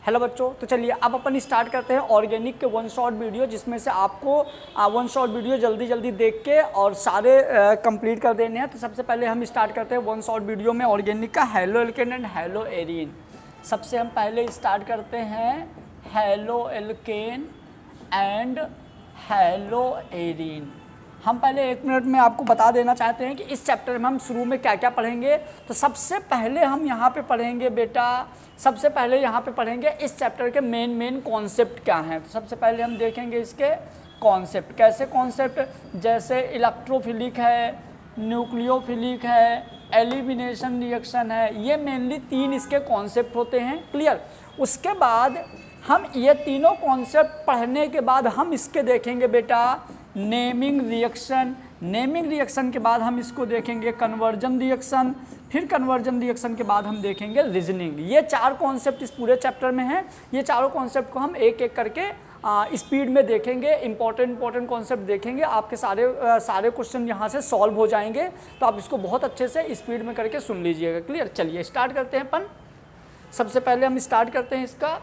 Hello बच्चों, तो चलिए अब अपन स्टार्ट करते हैं ऑर्गेनिक के वन शॉट वीडियो, जिसमें से आपको वन शॉट वीडियो जल्दी जल्दी देख के और सारे कंप्लीट कर देने हैं। तो सबसे पहले हम स्टार्ट करते हैं वन शॉट वीडियो में ऑर्गेनिक का halo alkane and hello arene. सबसे हम पहले स्टार्ट करते हैं halo alkane and hello arene. हम पहले 1 मिनट में आपको बता देना चाहते हैं कि इस चैप्टर में हम शुरू में क्या क्या पढ़ेंगे। तो सबसे पहले हम यहाँ पे पढ़ेंगे बेटा, सबसे पहले यहाँ पे पढ़ेंगे इस चैप्टर के मेन कॉन्सेप्ट क्या हैं। तो सबसे पहले हम देखेंगे इसके कॉन्सेप्ट। कैसे कॉन्सेप्ट? जैसे इलेक्ट्रोफिलिक है, न्यूक्लियोफिलिक है, एलिमिनेशन रिएक्शन है। ये मेनली 3 इसके कॉन्सेप्ट होते हैं। क्लियर? उसके बाद हम ये तीनों कॉन्सेप्ट पढ़ने के बाद हम इसके देखेंगे बेटा नेमिंग रिएक्शन। नेमिंग रिएक्शन के बाद हम इसको देखेंगे कन्वर्जन रिएक्शन। फिर कन्वर्जन रिएक्शन के बाद हम देखेंगे रीजनिंग। ये 4 कॉन्सेप्ट इस पूरे चैप्टर में हैं। ये चारों कॉन्सेप्ट को हम एक एक करके स्पीड में देखेंगे। इंपॉर्टेंट कॉन्सेप्ट देखेंगे। आपके सारे क्वेश्चन यहाँ से सॉल्व हो जाएंगे। तो आप इसको बहुत अच्छे से स्पीड में करके सुन लीजिएगा। क्लियर? चलिए स्टार्ट करते हैं अपन। सबसे पहले हम स्टार्ट करते हैं इसका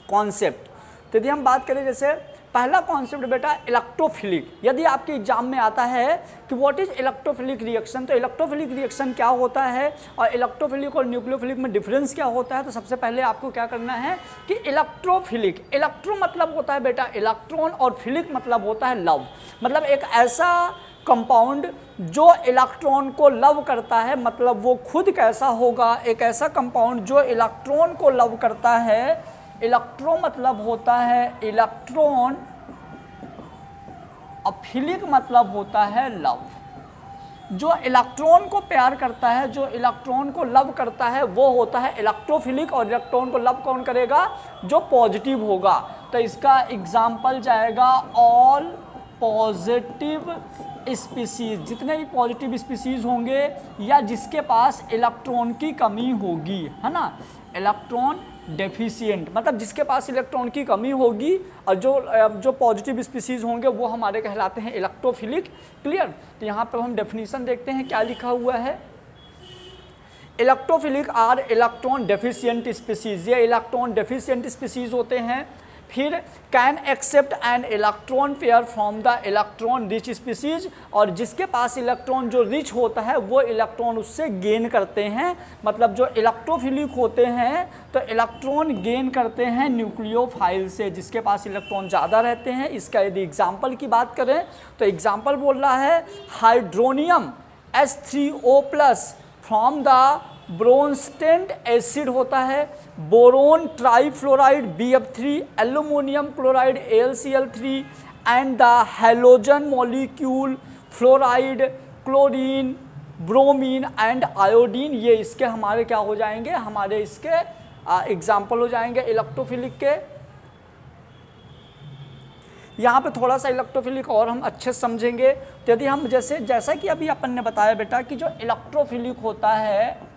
कॉन्सेप्ट। तो यदि हम बात करें, जैसे पहला कॉन्सेप्ट बेटा इलेक्ट्रोफिलिक। यदि आपके एग्जाम में आता है कि व्हाट इज इलेक्ट्रोफिलिक रिएक्शन, तो इलेक्ट्रोफिलिक रिएक्शन क्या होता है और इलेक्ट्रोफिलिक और न्यूक्लियोफिलिक में डिफरेंस क्या होता है। तो सबसे पहले आपको क्या करना है कि इलेक्ट्रोफिलिक, इलेक्ट्रो मतलब होता है बेटा इलेक्ट्रॉन और फिलिक मतलब होता है लव। मतलब एक ऐसा कंपाउंड जो इलेक्ट्रॉन को लव करता है, मतलब वो खुद कैसा होगा, एक ऐसा कंपाउंड जो इलेक्ट्रॉन को लव करता है। इलेक्ट्रो मतलब होता है इलेक्ट्रॉन और फिलिक मतलब होता है लव। जो इलेक्ट्रॉन को प्यार करता है, जो इलेक्ट्रॉन को लव करता है, वो होता है इलेक्ट्रोफिलिक। और इलेक्ट्रॉन को लव कौन करेगा? जो पॉजिटिव होगा। तो इसका एग्जाम्पल जाएगा ऑल पॉजिटिव स्पीसीज। जितने भी पॉजिटिव स्पीसीज होंगे या जिसके पास इलेक्ट्रॉन की कमी होगी, है ना, इलेक्ट्रॉन डेफिशिएंट, मतलब जिसके पास इलेक्ट्रॉन की कमी होगी। और जो पॉजिटिव स्पीसीज होंगे वो हमारे कहलाते हैं इलेक्ट्रोफिलिक। क्लियर? तो यहाँ पर हम डेफिनेशन देखते हैं क्या लिखा हुआ है। Electrophilic are electron deficient species. ये इलेक्ट्रॉन डेफिशिएंट स्पीसीज होते हैं। फिर can accept an electron pair from the electron rich species. और जिसके पास इलेक्ट्रॉन जो रिच होता है वो इलेक्ट्रॉन उससे गेन करते हैं। मतलब जो इलेक्ट्रोफिलिक होते हैं तो इलेक्ट्रॉन गेन करते हैं न्यूक्लियोफाइल से, जिसके पास इलेक्ट्रॉन ज़्यादा रहते हैं। इसका यदि एग्जाम्पल की बात करें तो एग्जाम्पल बोल रहा है hydronium H3O+ from the Bronsted acid होता है, boron trifluoride BF3, aluminium chloride AlCl3 and the halogen molecule fluoride, chlorine, bromine and iodine. ये इसके हमारे क्या हो जाएंगे, हमारे इसके एग्जाम्पल हो जाएंगे इलेक्ट्रोफिलिक के। यहाँ पे थोड़ा सा इलेक्ट्रोफिलिक और हम अच्छे से समझेंगे। तो यदि हम जैसा कि अभी अपन ने बताया बेटा कि जो इलेक्ट्रोफिलिक होता है,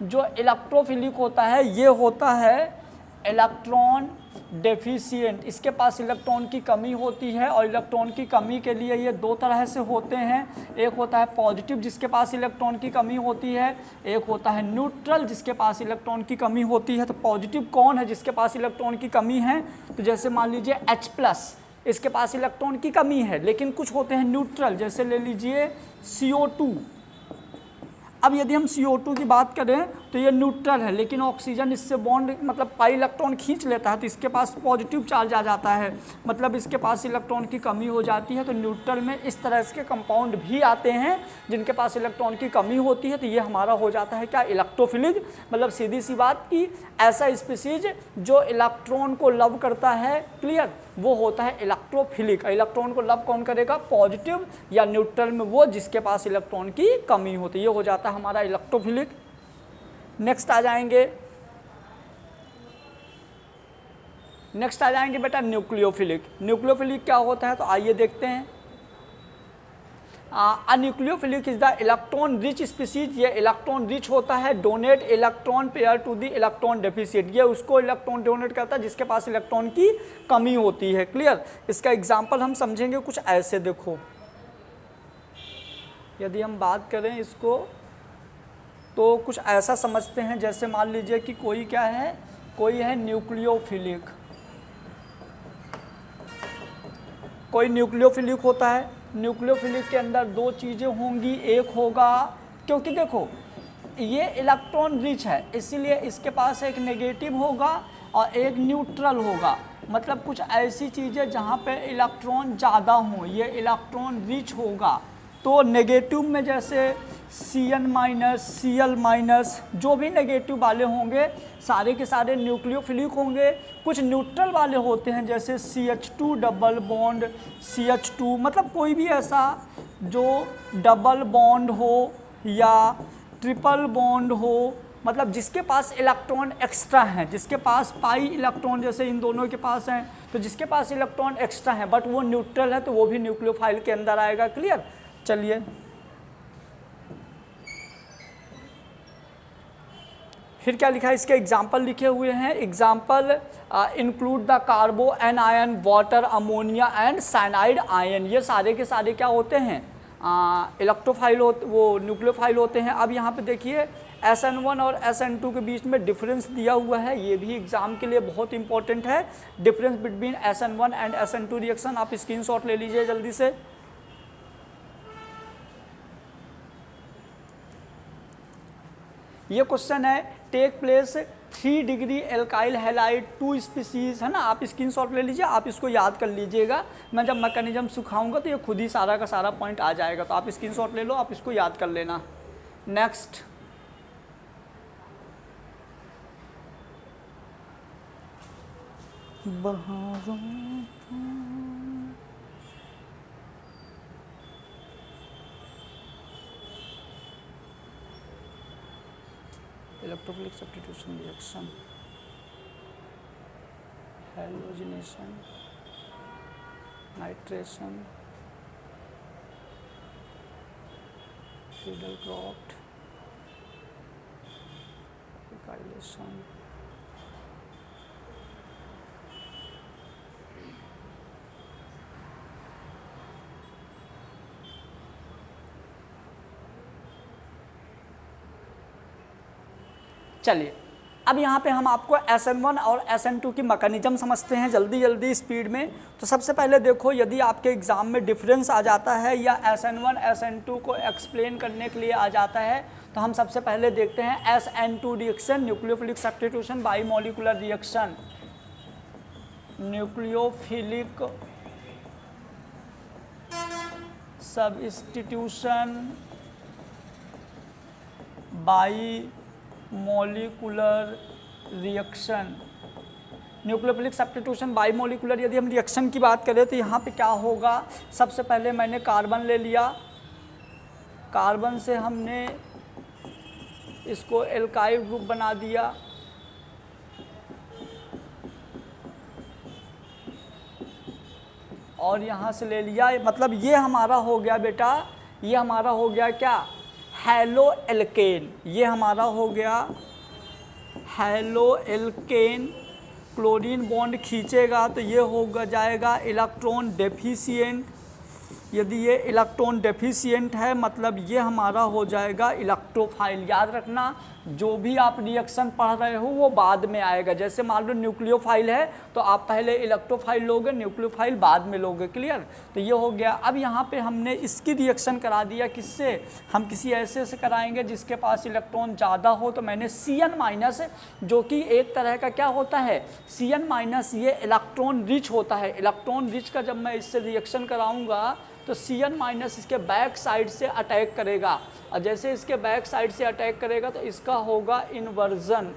जो इलेक्ट्रोफिलिक होता है ये होता है इलेक्ट्रॉन डेफिशिएंट। इसके पास इलेक्ट्रॉन की कमी होती है और इलेक्ट्रॉन की कमी के लिए ये 2 तरह से होते हैं। एक होता है पॉजिटिव जिसके पास इलेक्ट्रॉन की कमी होती है, एक होता है न्यूट्रल जिसके पास इलेक्ट्रॉन की कमी होती है। तो पॉजिटिव कौन है जिसके पास इलेक्ट्रॉन की कमी है? तो जैसे मान लीजिए H+, इसके पास इलेक्ट्रॉन की कमी है। लेकिन कुछ होते हैं न्यूट्रल, जैसे ले लीजिए CO2। अब यदि हम CO2 की बात करें तो ये न्यूट्रल है, लेकिन ऑक्सीजन इससे बॉन्ड मतलब पाई इलेक्ट्रॉन खींच लेता है, तो इसके पास पॉजिटिव चार्ज आ जाता है, मतलब इसके पास इलेक्ट्रॉन की कमी हो जाती है। तो न्यूट्रल में इस तरह के कंपाउंड भी आते हैं जिनके पास इलेक्ट्रॉन की कमी होती है। तो ये हमारा हो जाता है क्या, इलेक्ट्रोफिलिक। मतलब सीधी सी बात कि ऐसा स्पीसीज जो इलेक्ट्रॉन को लव करता है, क्लियर, वो होता है इलेक्ट्रोफिलिक। इलेक्ट्रॉन को लव कौन करेगा? पॉजिटिव या न्यूट्रल में वो जिसके पास इलेक्ट्रॉन की कमी होती है। ये हो जाता है हमारा इलेक्ट्रोफिलिक। नेक्स्ट आ जाएंगे बेटा न्यूक्लियोफिलिक। न्यूक्लियोफिलिक क्या होता है तो आइए देखते हैं। A nucleophilic is the electron rich species। ये इलेक्ट्रॉन रिच होता है, donate electron pair to the electron deficient. ये उसको इलेक्ट्रॉन डोनेट करता है जिसके पास इलेक्ट्रॉन की कमी होती है। क्लियर? इसका एग्जांपल हम समझेंगे कुछ ऐसे। देखो, यदि हम बात करें इसको तो कुछ ऐसा समझते हैं, जैसे मान लीजिए कि कोई क्या है, कोई है न्यूक्लियोफिलिक, कोई न्यूक्लियोफिलिक होता है। न्यूक्लियोफिलिक के अंदर दो चीज़ें होंगी, एक होगा, क्योंकि देखो ये इलेक्ट्रॉन रिच है इसीलिए इसके पास एक नेगेटिव होगा और एक न्यूट्रल होगा, मतलब कुछ ऐसी चीज़ें जहाँ पे इलेक्ट्रॉन ज़्यादा हों, ये इलेक्ट्रॉन रिच होगा। तो नेगेटिव में जैसे Cn माइनस, Cl माइनस, जो भी नेगेटिव वाले होंगे सारे के सारे न्यूक्लियोफिलिक होंगे। कुछ न्यूट्रल वाले होते हैं जैसे CH2 डबल बॉन्ड, CH2, मतलब कोई भी ऐसा जो डबल बॉन्ड हो या ट्रिपल बॉन्ड हो, मतलब जिसके पास इलेक्ट्रॉन एक्स्ट्रा हैं, जिसके पास पाई इलेक्ट्रॉन जैसे इन दोनों के पास हैं, तो जिसके पास इलेक्ट्रॉन एक्स्ट्रा है बट वो न्यूट्रल है तो वो भी न्यूक्लियोफाइल के अंदर आएगा। क्लियर? चलिए फिर क्या लिखा है, इसके एग्जाम्पल लिखे हुए हैं। Example include the कार्बो anion, water, ammonia and cyanide ion. ये सारे के सारे क्या होते हैं, इलेक्ट्रोफाइल होते, वो न्यूक्लियोफाइल होते हैं। अब यहाँ पे देखिए SN1 और SN2 के बीच में डिफरेंस दिया हुआ है, ये भी एग्जाम के लिए बहुत इंपॉर्टेंट है। Difference between SN1 and SN2 reaction, आप स्क्रीनशॉट ले लीजिए जल्दी से। ये क्वेश्चन है, take place 3 degree alkyl halide 2 species, है ना, आप स्क्रीनशॉट ले लीजिए, आप इसको याद कर लीजिएगा। मैं जब मैकेनिज्म सिखाऊंगा तो ये खुद ही सारा का सारा पॉइंट आ जाएगा, तो आप स्क्रीनशॉट ले लो, आप इसको याद कर लेना। Next, electrophilic substitution reaction, halogenation, nitration, Friedel Crafts, alkylation, चलिए अब यहाँ पे हम आपको SN1 और SN2 की मैकेनिज्म समझते हैं जल्दी जल्दी स्पीड में। तो सबसे पहले देखो, यदि आपके एग्ज़ाम में डिफरेंस आ जाता है या SN1 SN2 को एक्सप्लेन करने के लिए आ जाता है, तो हम सबसे पहले देखते हैं SN2 reaction, nucleophilic substitution by molecular reaction. Nucleophilic substitution by molecular reaction. Nucleophilic substitution by molecular, यदि हम रिएक्शन की बात करें तो यहाँ पे क्या होगा, सबसे पहले मैंने कार्बन ले लिया, कार्बन से हमने इसको एल्काइल ग्रुप बना दिया, और यहाँ से ले लिया, मतलब ये हमारा हो गया बेटा, ये हमारा हो गया क्या, हैलो एल्केन। ये हमारा हो गया हैलो एल्केन। क्लोरीन बॉन्ड खींचेगा तो ये होगा जाएगा इलेक्ट्रॉन डेफिशिएंट। यदि ये इलेक्ट्रॉन डेफिशिएंट है मतलब ये हमारा हो जाएगा इलेक्ट्रोफाइल। याद रखना, जो भी आप रिएक्शन पढ़ रहे हो वो बाद में आएगा। जैसे मान लो न्यूक्लियोफाइल है तो आप पहले इलेक्ट्रोफाइल लोगे, न्यूक्लियोफाइल बाद में लोगे। क्लियर? तो ये हो गया। अब यहाँ पे हमने इसकी रिएक्शन करा दिया, किससे, हम किसी ऐसे से कराएंगे जिसके पास इलेक्ट्रॉन ज़्यादा हो। तो मैंने Cn माइनस, जो कि एक तरह का क्या होता है, Cn माइनस, ये इलेक्ट्रॉन रिच होता है। इलेक्ट्रॉन रिच का जब मैं इससे रिएक्शन कराऊँगा तो Cn माइनस इसके बैक साइड से अटैक करेगा, और जैसे इसके बैक साइड से अटैक करेगा तो इसका होगा इन्वर्जन,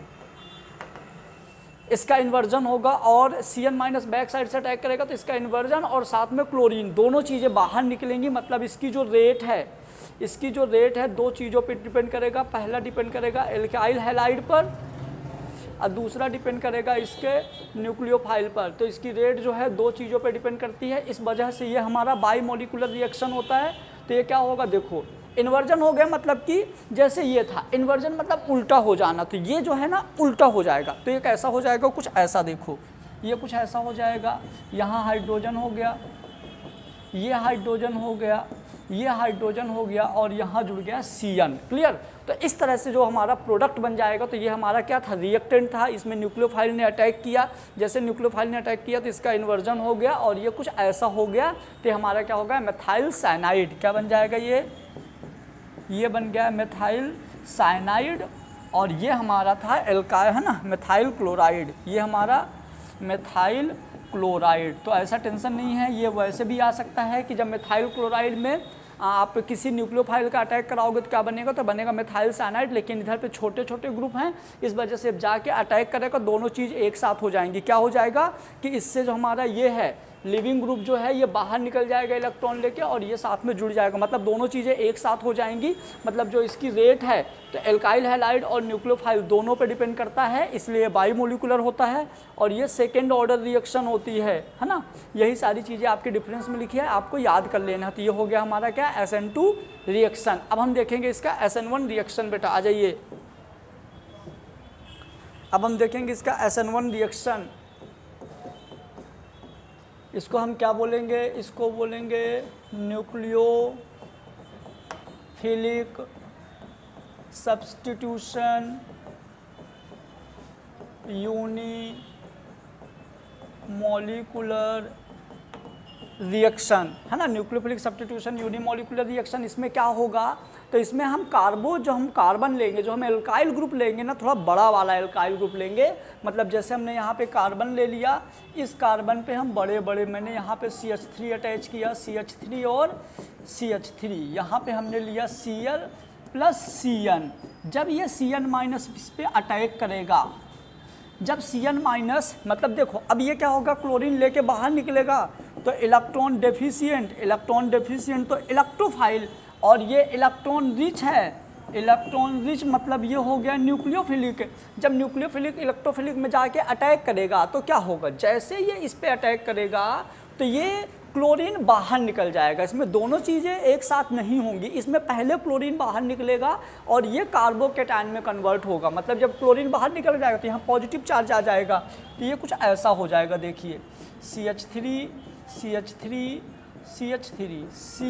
इसका इन्वर्जन होगा। और Cn माइनस बैक साइड से अटैक करेगा तो इसका इन्वर्जन, और साथ में क्लोरीन, दोनों चीज़ें बाहर निकलेंगी। मतलब इसकी जो रेट है, इसकी जो रेट है दो चीज़ों पर डिपेंड करेगा। पहला डिपेंड करेगा एल्काइल हैलाइड पर और दूसरा डिपेंड करेगा इसके न्यूक्लियोफाइल पर। तो इसकी रेट जो है दो चीज़ों पे डिपेंड करती है। इस वजह से ये हमारा बाई मॉलिकुलर रिएक्शन होता है। तो ये क्या होगा, देखो इन्वर्जन हो गया, मतलब कि जैसे ये था इन्वर्जन मतलब उल्टा हो जाना, तो ये जो है ना उल्टा हो जाएगा। तो ये कैसा हो जाएगा, कुछ ऐसा, देखो ये कुछ ऐसा हो जाएगा। यहाँ हाइड्रोजन हो गया, ये हाइड्रोजन हो गया, ये हाइड्रोजन हो गया और यहाँ जुड़ गया CN। क्लियर। तो इस तरह से जो हमारा प्रोडक्ट बन जाएगा, तो ये हमारा क्या था, रिएक्टेंट था। इसमें न्यूक्लियोफाइल ने अटैक किया, जैसे न्यूक्लियोफाइल ने अटैक किया तो इसका इन्वर्जन हो गया और ये कुछ ऐसा हो गया, तो हमारा क्या होगा, मेथाइल साइनाइड। क्या बन जाएगा, ये बन गया मेथाइल साइनाइड। और ये हमारा था एल्काइल, है ना, मेथाइल क्लोराइड। ये हमारा मेथाइल क्लोराइड। तो ऐसा टेंशन नहीं है, ये वैसे भी आ सकता है कि जब मेथाइल क्लोराइड में आप किसी न्यूक्लियोफाइल का अटैक कराओगे तो क्या बनेगा, तो बनेगा मेथाइल साइनाइड। लेकिन इधर पे छोटे छोटे ग्रुप हैं, इस वजह से जाके अटैक करेगा, दोनों चीज़ एक साथ हो जाएंगी। क्या हो जाएगा कि इससे जो हमारा ये है लिविंग ग्रुप जो है ये बाहर निकल जाएगा इलेक्ट्रॉन लेके और ये साथ में जुड़ जाएगा, मतलब दोनों चीज़ें एक साथ हो जाएंगी। मतलब जो इसकी रेट है तो एल्काइल हैलाइड और न्यूक्लियोफाइल दोनों पे डिपेंड करता है, इसलिए बाईमोलिकुलर होता है और ये सेकेंड ऑर्डर रिएक्शन होती है ना। यही सारी चीज़ें आपके डिफरेंस में लिखी है, आपको याद कर लेना। तो ये हो गया हमारा क्या, SN2 रिएक्शन। अब हम देखेंगे इसका SN1 रिएक्शन। बेटा आ जाइए, अब हम देखेंगे इसका SN1 रिएक्शन। इसको हम क्या बोलेंगे, इसको बोलेंगे न्यूक्लियोफिलिक सब्स्टिट्यूशन यूनिमोलिकुलर रिएक्शन, है ना। न्यूक्लियोफिलिक सब्स्टिट्यूशन यूनिमोलिकुलर रिएक्शन, इसमें क्या होगा, तो इसमें हम कार्बन लेंगे, जो हम एल्काइल ग्रुप लेंगे ना, थोड़ा बड़ा वाला एल्काइल ग्रुप लेंगे। मतलब जैसे हमने यहाँ पे कार्बन ले लिया, इस कार्बन पे हम बड़े मैंने यहाँ पे CH3 अटैच किया, CH3 और CH3, यहाँ पे हमने लिया Cl प्लस CN। जब ये CN माइनस इस पर अटैक करेगा, जब CN माइनस, मतलब देखो अब ये क्या होगा, क्लोरीन लेके बाहर निकलेगा तो इलेक्ट्रॉन डेफिशिएंट तो इलेक्ट्रोफाइल, और ये इलेक्ट्रॉन रिच है, इलेक्ट्रॉन रिच मतलब ये हो गया न्यूक्लियोफिलिक। जब न्यूक्लियोफिलिक इलेक्ट्रोफिलिक में जाके अटैक करेगा तो क्या होगा, जैसे ये इस पे अटैक करेगा तो ये क्लोरीन बाहर निकल जाएगा। इसमें दोनों चीज़ें एक साथ नहीं होंगी, इसमें पहले क्लोरीन बाहर निकलेगा और ये कार्बोकेटायन में कन्वर्ट होगा। मतलब जब क्लोरीन बाहर निकल जाएगा तो यहाँ पॉजिटिव चार्ज आ जाएगा, तो ये कुछ ऐसा हो जाएगा। देखिए CH3 C,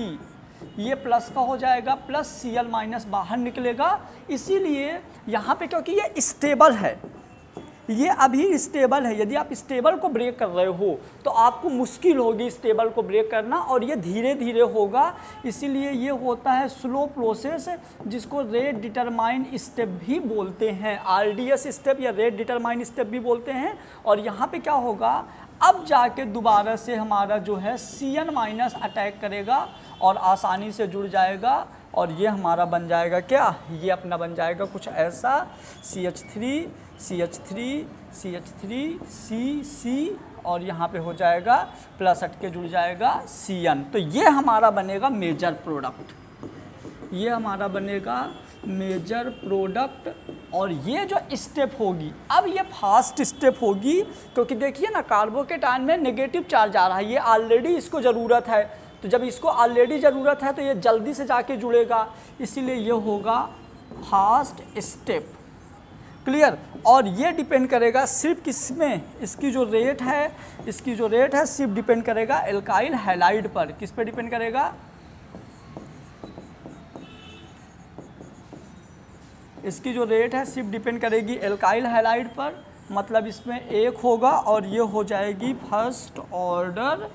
ये प्लस का हो जाएगा, प्लस Cl माइनस बाहर निकलेगा। इसीलिए यहाँ पे क्योंकि ये स्टेबल है, ये अभी स्टेबल है, यदि आप स्टेबल को ब्रेक कर रहे हो तो आपको मुश्किल होगी स्टेबल को ब्रेक करना, और ये धीरे धीरे होगा। इसीलिए ये होता है स्लो प्रोसेस, जिसको रेट डिटरमाइन स्टेप भी बोलते हैं, RDS स्टेप या रेट डिटरमाइन स्टेप भी बोलते हैं। और यहाँ पे क्या होगा, अब जाके दोबारा से हमारा जो है CN माइनस अटैक करेगा और आसानी से जुड़ जाएगा, और ये हमारा बन जाएगा क्या, ये अपना बन जाएगा कुछ ऐसा, CH3 C, और यहाँ पे हो जाएगा प्लस हट के जुड़ जाएगा CN। तो ये हमारा बनेगा मेजर प्रोडक्ट, ये हमारा बनेगा मेजर प्रोडक्ट। और ये जो स्टेप होगी, अब ये फास्ट स्टेप होगी, क्योंकि देखिए ना कार्बोकेटायन में नेगेटिव चार्ज आ रहा है, ये ऑलरेडी इसको ज़रूरत है, तो जब इसको ऑलरेडी ज़रूरत है तो ये जल्दी से जाके जुड़ेगा, इसीलिए ये होगा फास्ट स्टेप। क्लियर। और ये डिपेंड करेगा सिर्फ किस में, इसकी जो रेट है सिर्फ डिपेंड करेगा एल्काइल हैलाइड पर। किस पे डिपेंड करेगा, इसकी जो रेट है सिर्फ डिपेंड करेगी एल्काइल हैलाइड पर। मतलब इसमें एक होगा और ये हो जाएगी फर्स्ट ऑर्डर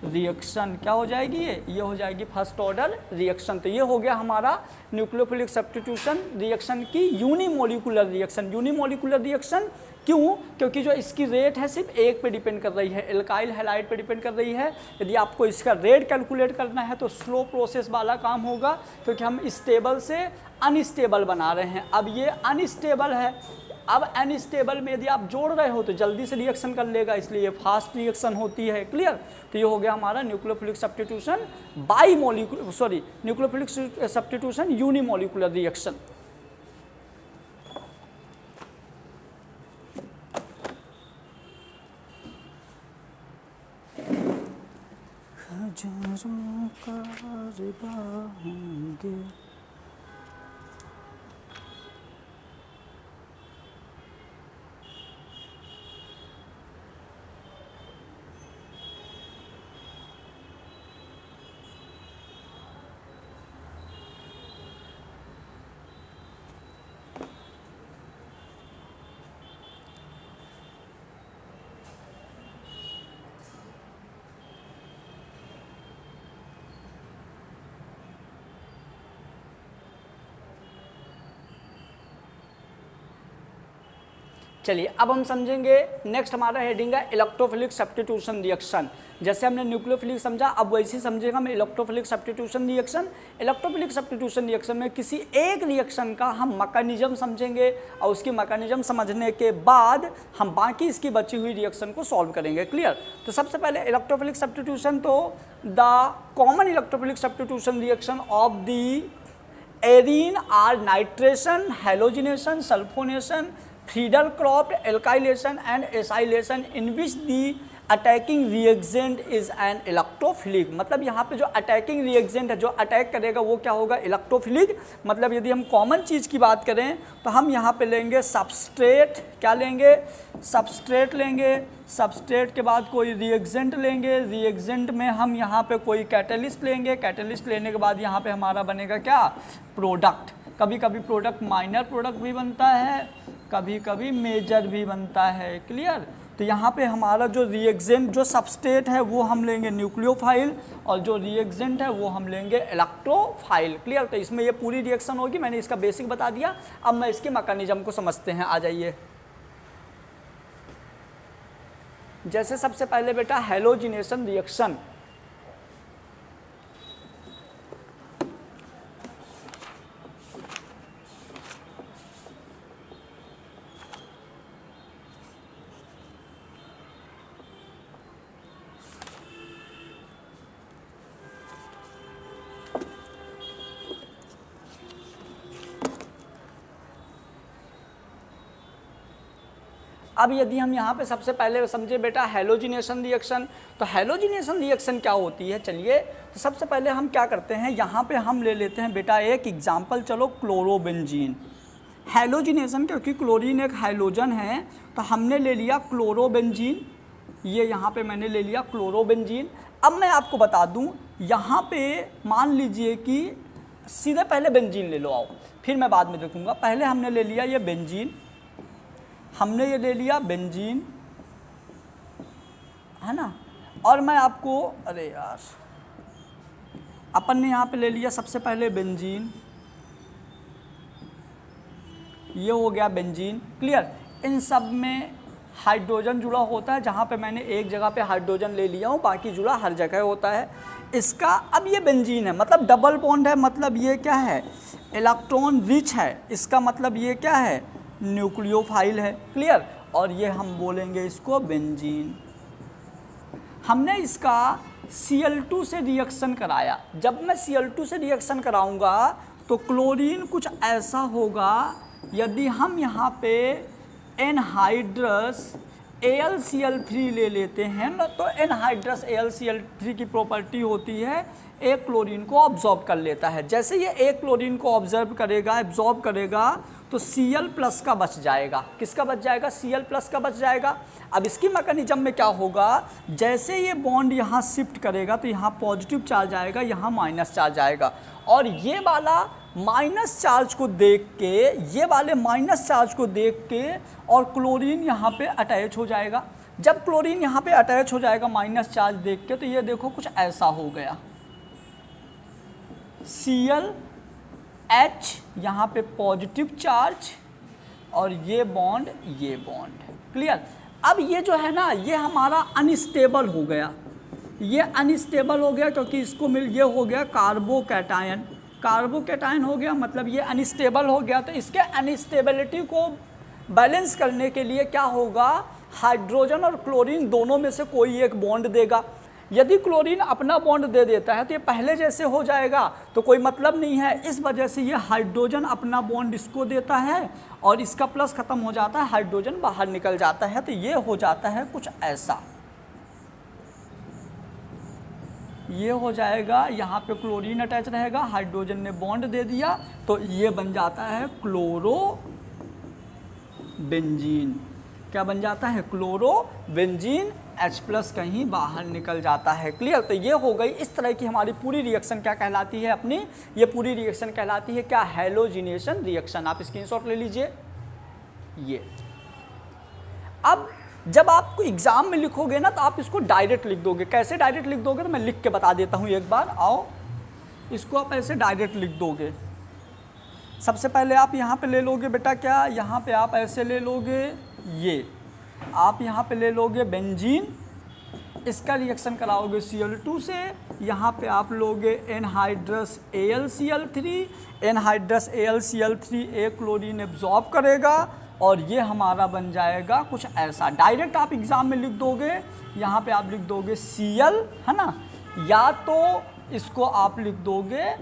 रिएक्शन। क्या हो जाएगी, ये हो जाएगी फर्स्ट ऑर्डर रिएक्शन। तो ये हो गया हमारा न्यूक्लियोफिलिक सब्स्टिट्यूशन रिएक्शन की यूनिमोलिकुलर रिएक्शन। यूनिमोलिकुलर रिएक्शन क्यों, क्योंकि जो इसकी रेट है सिर्फ एक पे डिपेंड कर रही है, एल्काइल हैलाइड पे डिपेंड कर रही है। यदि आपको इसका रेट कैलकुलेट करना है तो स्लो प्रोसेस वाला काम होगा, क्योंकि हम स्टेबल से अनस्टेबल बना रहे हैं। अब ये अनस्टेबल है, अब अनस्टेबल में यदि आप जोड़ रहे हो तो जल्दी से रिएक्शन कर लेगा, इसलिए ये फास्ट रिएक्शन होती है। क्लियर। तो ये हो गया हमारा nucleophilic substitution nucleophilic substitution unimolecular reaction. हजारों कारवां होंगे, चलिए अब हम समझेंगे नेक्स्ट हमारा हेडिंग है इलेक्ट्रोफिलिक सब्स्टिट्यूशन रिएक्शन। जैसे हमने न्यूक्लियोफिलिक समझा, अब वैसे ही समझेगा हम electrophilic substitution reaction. Electrophilic substitution reaction में किसी एक रिएक्शन का हम मैकेनिज्म समझेंगे और उसकी मैकेनिज्म समझने के बाद हम बाकी इसकी बची हुई रिएक्शन को सॉल्व करेंगे। क्लियर? तो सबसे पहले इलेक्ट्रोफिलिक सब्स्टिट्यूशन, तो the common electrophilic substitution reaction of the arene are nitration, halogenation, sulphonation, Friedel Crafts, alkylation and acylation in which the attacking reagent is an electrophilic. मतलब यहाँ पे जो अटैकिंग रिएक्जेंट है, जो अटैक करेगा वो क्या होगा? इलेक्ट्रोफिलिक। मतलब यदि हम कॉमन चीज़ की बात करें तो हम यहाँ पे लेंगे सबस्ट्रेट। क्या लेंगे? सबस्ट्रेट लेंगे। सबस्ट्रेट के बाद कोई रिएक्जेंट लेंगे। रिएक्जेंट में हम यहाँ पे कोई कैटलिस्ट लेंगे। कैटलिस्ट लेने के बाद यहाँ पे हमारा बनेगा क्या? प्रोडक्ट। कभी कभी प्रोडक्ट माइनर प्रोडक्ट भी बनता है, कभी कभी मेजर भी बनता है। क्लियर? तो यहाँ पे हमारा जो रिएक्जेंट, जो सबस्ट्रेट है वो हम लेंगे न्यूक्लियोफाइल और जो रिएक्जेंट है वो हम लेंगे इलेक्ट्रोफाइल। क्लियर? तो इसमें ये पूरी रिएक्शन होगी। मैंने इसका बेसिक बता दिया, अब मैं इसके मैकेनिज्म को समझते हैं। आ जाइए। जैसे सबसे पहले बेटा हैलोजिनेशन रिएक्शन। अब यदि हम यहाँ पे सबसे पहले समझे बेटा हैलोजिनेशन रिएक्शन, तो हैलोजिनेशन रिएक्शन क्या होती है? चलिए, तो सबसे पहले हम क्या करते हैं, यहाँ पे हम ले लेते हैं बेटा एक एग्जाम्पल। चलो, क्लोरोबेंजीन। हैलोजिनेशन, क्योंकि क्लोरीन एक हाइड्रोजन है तो हमने ले लिया क्लोरोबेंजीन। ये यहाँ पे मैंने ले लिया क्लोरोबेंजीन। अब मैं आपको बता दूँ, यहाँ पे मान लीजिए कि सीधे पहले बेंजीन ले लो, आओ, फिर मैं बाद में देखूँगा। पहले हमने ले लिया ये बेंजीन, हमने ये ले लिया बेंजीन, है ना। और मैं आपको, अरे यार, अपन ने यहाँ पे ले लिया सबसे पहले बेंजीन, ये हो गया बेंजीन। क्लियर? इन सब में हाइड्रोजन जुड़ा होता है। जहाँ पे मैंने एक जगह पे हाइड्रोजन ले लिया हूँ, बाकी जुड़ा हर जगह होता है इसका। अब ये बेंजीन है, मतलब डबल बॉन्ड है, मतलब ये क्या है? इलेक्ट्रॉन रिच है। इसका मतलब ये क्या है? न्यूक्लियोफाइल है। क्लियर? और ये हम बोलेंगे इसको बेंजीन। हमने इसका Cl2 से रिएक्शन कराया। जब मैं Cl2 से रिएक्शन कराऊंगा तो क्लोरीन कुछ ऐसा होगा। यदि हम यहाँ पे एनहाइड्रस AlCl3 ले लेते हैं ना, तो एनहाइड्रस AlCl3 की प्रॉपर्टी होती है एक क्लोरीन को ऑब्जॉर्ब कर लेता है। जैसे ये एक क्लोरीन को ऑब्जर्व करेगा, एब्जॉर्ब करेगा, तो Cl+ का बच जाएगा। किसका बच जाएगा? Cl+ का बच जाएगा। अब इसकी मैकेनिज्म में क्या होगा? जैसे ये बॉन्ड यहाँ शिफ्ट करेगा तो यहाँ पॉजिटिव चार्ज आएगा, यहाँ माइनस चार्ज आएगा, और ये वाला माइनस चार्ज को देख के, ये वाले माइनस चार्ज को देख के और क्लोरीन यहाँ पे अटैच हो जाएगा। जब क्लोरीन यहाँ पे अटैच हो जाएगा माइनस चार्ज देख के, तो ये देखो कुछ ऐसा हो गया। ClH यहाँ पे पॉजिटिव चार्ज और ये बॉन्ड, ये बॉन्ड। क्लियर? अब ये जो है ना, ये हमारा अनस्टेबल हो गया। ये अनस्टेबल हो गया क्योंकि इसको ये हो गया कार्बोकैटायन। कार्बोकैटायन हो गया, मतलब ये अनस्टेबल हो गया। तो इसके अनस्टेबिलिटी को बैलेंस करने के लिए क्या होगा? हाइड्रोजन और क्लोरीन दोनों में से कोई एक बॉन्ड देगा। यदि क्लोरीन अपना बॉन्ड दे देता है तो ये पहले जैसे हो जाएगा, तो कोई मतलब नहीं है। इस वजह से ये हाइड्रोजन अपना बॉन्ड इसको देता है और इसका प्लस ख़त्म हो जाता है, हाइड्रोजन बाहर निकल जाता है। तो ये हो जाता है कुछ ऐसा, ये हो जाएगा। यहाँ पे क्लोरीन अटैच रहेगा, हाइड्रोजन ने बॉन्ड दे दिया, तो ये बन जाता है क्लोरोबेंजीन। क्या बन जाता है? क्लोरोबेंजीन। H+ कहीं बाहर निकल जाता है। क्लियर? तो ये हो गई। इस तरह की हमारी पूरी रिएक्शन क्या कहलाती है अपनी? ये पूरी रिएक्शन कहलाती है क्या? Halogenation reaction. आप स्क्रीनशॉट ले लीजिए ये। अब जब आप एग्जाम में लिखोगे ना, तो आप इसको डायरेक्ट लिख दोगे। कैसे डायरेक्ट लिख दोगे? तो मैं लिख के बता देता हूँ एक बार। आओ, इसको आप ऐसे डायरेक्ट लिख दोगे। सबसे पहले आप यहाँ पे ले लोगे बेटा क्या, यहाँ पे आप ऐसे ले लोगे ये आप यहाँ पे ले लोगे बेंजीन, इसका रिएक्शन कराओगे Cl2 से, यहाँ पे आप लोगे एनहाइड्रस AlCl3, एनहाइड्रस AlCl3 एक क्लोरीन एब्जॉर्ब करेगा और ये हमारा बन जाएगा कुछ ऐसा। डायरेक्ट आप एग्जाम में लिख दोगे, यहाँ पे आप लिख दोगे Cl, है ना, या तो इसको आप लिख दोगे,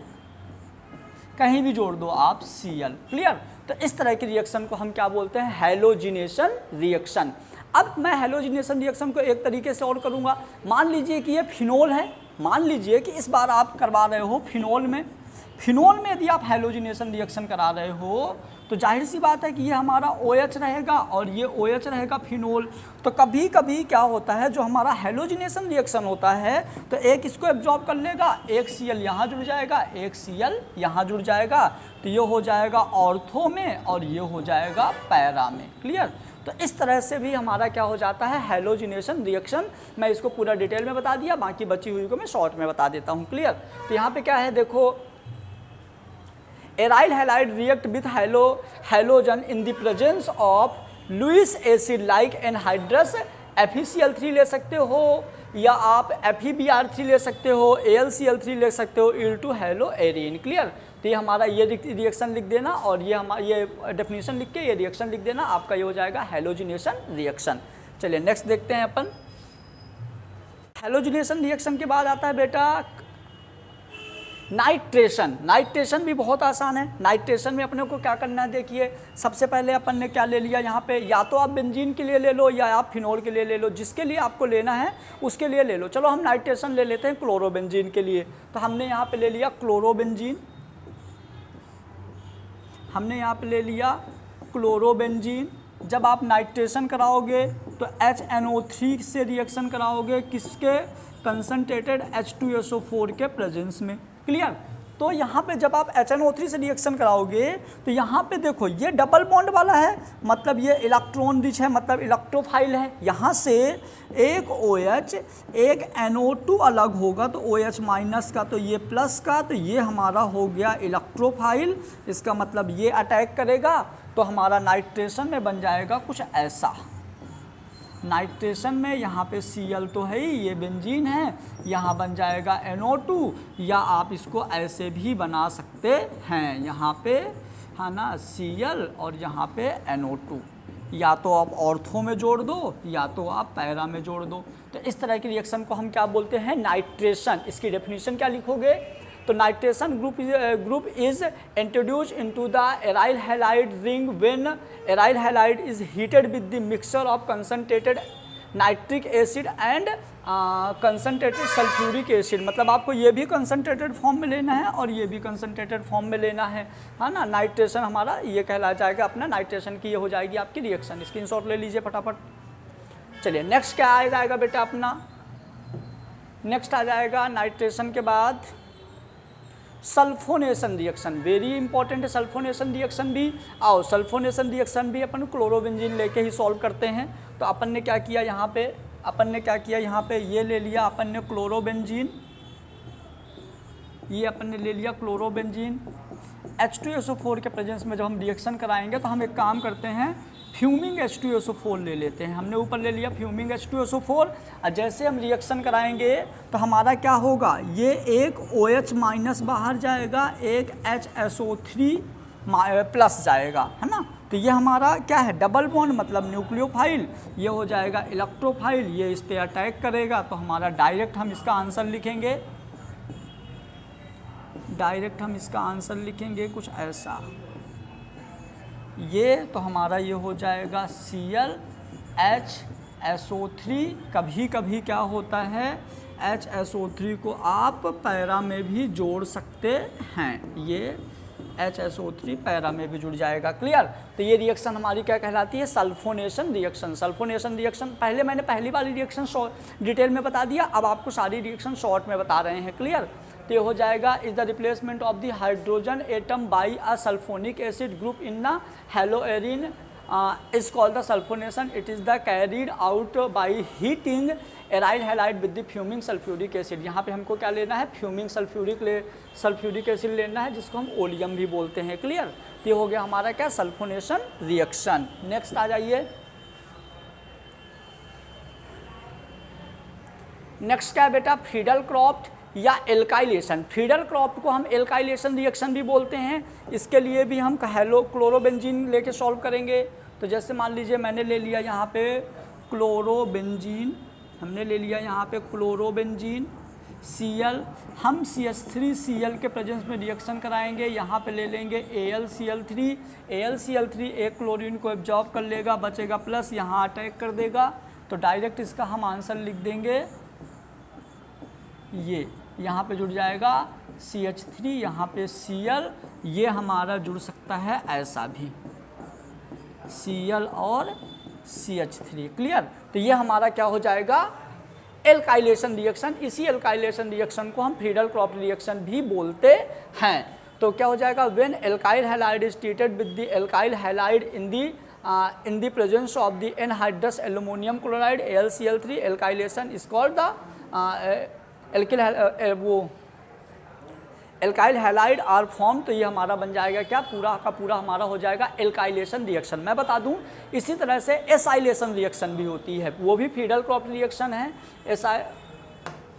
कहीं भी जोड़ दो आप Cl। क्लियर? तो इस तरह की रिएक्शन को हम क्या बोलते हैं? Halogenation reaction. अब मैं हैलोजिनेशन रिएक्शन को एक तरीके से और करूँगा। मान लीजिए कि ये फिनोल है, मान लीजिए कि इस बार आप करवा रहे हो फिनोल में, फिनोल में यदि आप हैलोजिनेशन रिएक्शन करा रहे हो तो जाहिर सी बात है कि ये हमारा OH रहेगा और ये OH रहेगा फिनोल। तो कभी कभी क्या होता है, जो हमारा हैलोजिनेशन रिएक्शन होता है तो एक इसको एब्जॉर्ब कर लेगा, एक Cl यहाँ जुड़ जाएगा, एक Cl यहाँ जुड़ जाएगा, तो ये हो जाएगा ऑर्थो में और ये हो जाएगा पैरा में। क्लियर? तो इस तरह से भी हमारा क्या हो जाता है? Halogenation reaction. मैं इसको पूरा डिटेल में बता दिया, बाकी बची हुई को मैं शॉर्ट में बता देता हूँ। क्लियर? तो यहाँ पे क्या है देखो, aryl halide react with halogen in the presence of Lewis acid like anhydrous FeCl3 ले सकते हो, या आप FeBr3 ले सकते हो, AlCl3 ले सकते हो, Il2 हैलो एरीन। क्लियर? तो ये हमारा ये रिएक्शन लिख देना और ये हमारा ये डेफिनेशन लिख के ये रिएक्शन लिख देना, आपका ये हो जाएगा हैलोजिनेशन रिएक्शन। चलिए नेक्स्ट देखते हैं अपन। हैलोजिनेशन रिएक्शन के बाद आता है बेटा नाइट्रेशन। नाइट्रेशन भी बहुत आसान है। नाइट्रेशन में अपने को क्या करना है, देखिए सबसे पहले अपन ने क्या ले लिया यहाँ पे, या तो आप बेंजीन के लिए ले लो या आप फिनोल के लिए ले लो, जिसके लिए आपको लेना है उसके लिए ले लो। चलो हम नाइट्रेशन ले लेते हैं क्लोरोबेंजीन के लिए। तो हमने यहाँ पे ले लिया क्लोरोबेंजीन, हमने यहाँ पे ले लिया क्लोरोबेंजीन। जब आप नाइट्रेशन कराओगे तो HNO3 से रिएक्शन कराओगे, किसके? कंसनट्रेटेड H2SO4 के प्रेजेंस में। क्लियर? तो यहाँ पे जब आप HNO3 से रिएक्शन कराओगे तो यहाँ पे देखो ये डबल बॉन्ड वाला है, मतलब ये इलेक्ट्रॉन रिच है, मतलब इलेक्ट्रोफाइल है। यहाँ से एक OH एक NO2 अलग होगा तो OH माइनस का तो ये प्लस का, तो ये हमारा हो गया इलेक्ट्रोफाइल। इसका मतलब ये अटैक करेगा तो हमारा नाइट्रेशन में बन जाएगा कुछ ऐसा। नाइट्रेशन में यहाँ पे Cl तो है ही, ये बेंजीन है, यहाँ बन जाएगा NO2, या आप इसको ऐसे भी बना सकते हैं, यहाँ पे है ना Cl और यहाँ पे NO2, या तो आप ऑर्थो में जोड़ दो या तो आप पैरा में जोड़ दो। तो इस तरह की रिएक्शन को हम क्या बोलते हैं? नाइट्रेशन। इसकी डेफिनेशन क्या लिखोगे? तो nitration group is introduce into the aryl halide ring when aryl halide is heated with the mixture of concentrated nitric acid and concentrated sulphuric acid. मतलब आपको ये भी कंसनट्रेटेड फॉर्म में लेना है और ये भी कंसनट्रेटेड फॉर्म में लेना है ना। नाइट्रेशन हमारा ये कहला जाएगा अपना, नाइट्रेशन की ये हो जाएगी आपकी रिएक्शन। स्क्रीनशॉट ले लीजिए फटाफट। चलिए नेक्स्ट क्या आ जाएगा बेटा अपना? नेक्स्ट आ जाएगा नाइट्रेशन के बाद सल्फोनेशन रिएक्शन। वेरी इंपॉर्टेंट है सल्फोनेशन रिएक्शन भी। आओ सल्फोनेशन रिएक्शन भी अपन क्लोरोबेंजीन लेके ही सॉल्व करते हैं। तो अपन ने क्या किया यहाँ पे, अपन ने क्या किया यहाँ पे, ये ले लिया अपन ने क्लोरोबेंजीन, ये अपन ने ले लिया क्लोरोबेंजीन। H2SO4 के प्रेजेंस में जब हम रिएक्शन कराएंगे तो हम एक काम करते हैं, फ्यूमिंग H2SO4 ले लेते हैं। हमने ऊपर ले लिया फ्यूमिंग H2SO4 और जैसे हम रिएक्शन कराएंगे तो हमारा क्या होगा, ये एक OH माइनस बाहर जाएगा, एक HSO3 प्लस जाएगा, है ना। तो ये हमारा क्या है, डबल बॉन्ड मतलब न्यूक्लियोफाइल, ये हो जाएगा इलेक्ट्रोफाइल, ये इस पर अटैक करेगा। तो हमारा डायरेक्ट हम इसका आंसर लिखेंगे, डायरेक्ट हम इसका आंसर लिखेंगे कुछ ऐसा, ये तो हमारा ये हो जाएगा ClHSO3। कभी कभी क्या होता है, HSO3 को आप पैरा में भी जोड़ सकते हैं, ये HSO3 पैरा में भी जुड़ जाएगा। क्लियर। तो ये रिएक्शन हमारी क्या कहलाती है, सल्फोनेशन रिएक्शन। सल्फोनेशन रिएक्शन पहले मैंने पहली वाली रिएक्शन डिटेल में बता दिया, अब आपको सारी रिएक्शन शॉर्ट में बता रहे हैं। क्लियर। तो ये हो जाएगा, is the replacement of the hydrogen atom by a sulphonic acid group in the haloarene is called the sulfonation. It is the carried out by heating aryl halide with the fuming sulfuric acid. यहाँ पे हमको क्या लेना है, fuming sulphuric acid लेना है, जिसको हम ओलियम भी बोलते हैं। क्लियर। तो ये हो गया हमारा क्या, सल्फोनेशन रिएक्शन। नेक्स्ट आ जाइए, नेक्स्ट क्या है बेटा, फ्रीडल क्रॉफ्ट या एल्काइलेशन। फ्रीडल क्रॉफ्ट को हम एल्काइलेशन रिएक्शन भी बोलते हैं। इसके लिए भी हम क्लोरोबेंजीन लेके सॉल्व करेंगे। तो जैसे मान लीजिए मैंने ले लिया यहाँ पे क्लोरोबेंजीन, हमने ले लिया यहाँ पे क्लोरोबेंजीन Cl, हम CH3Cl के प्रेजेंस में रिएक्शन कराएंगे। यहाँ पे ले लेंगे AlCl3, AlCl3 एक क्लोरीन को एब्जॉर्ब कर लेगा, बचेगा प्लस, यहाँ अटैक कर देगा। तो डायरेक्ट इसका हम आंसर लिख देंगे, ये यहाँ पे जुड़ जाएगा CH3, यहाँ पे Cl, ये हमारा जुड़ सकता है ऐसा भी Cl और CH3। क्लियर। तो ये हमारा क्या हो जाएगा, एल्काइलेशन रिएक्शन। इसी एल्काइलेशन रिएक्शन को हम फ्रीडल क्रॉफ्ट रिएक्शन भी बोलते हैं। तो क्या हो जाएगा, when alkyl halide is treated with the alkyl halide in the presence of the anhydrous aluminum chloride AlCl3, alkylation is called the alkyl halide are form. तो ये हमारा बन जाएगा क्या, पूरा का पूरा हमारा हो जाएगा एल्काइलेशन रिएक्शन। मैं बता दूं इसी तरह से एसाइलेशन रिएक्शन भी होती है, वो भी फ्रीडल क्रॉफ्ट रिएक्शन है।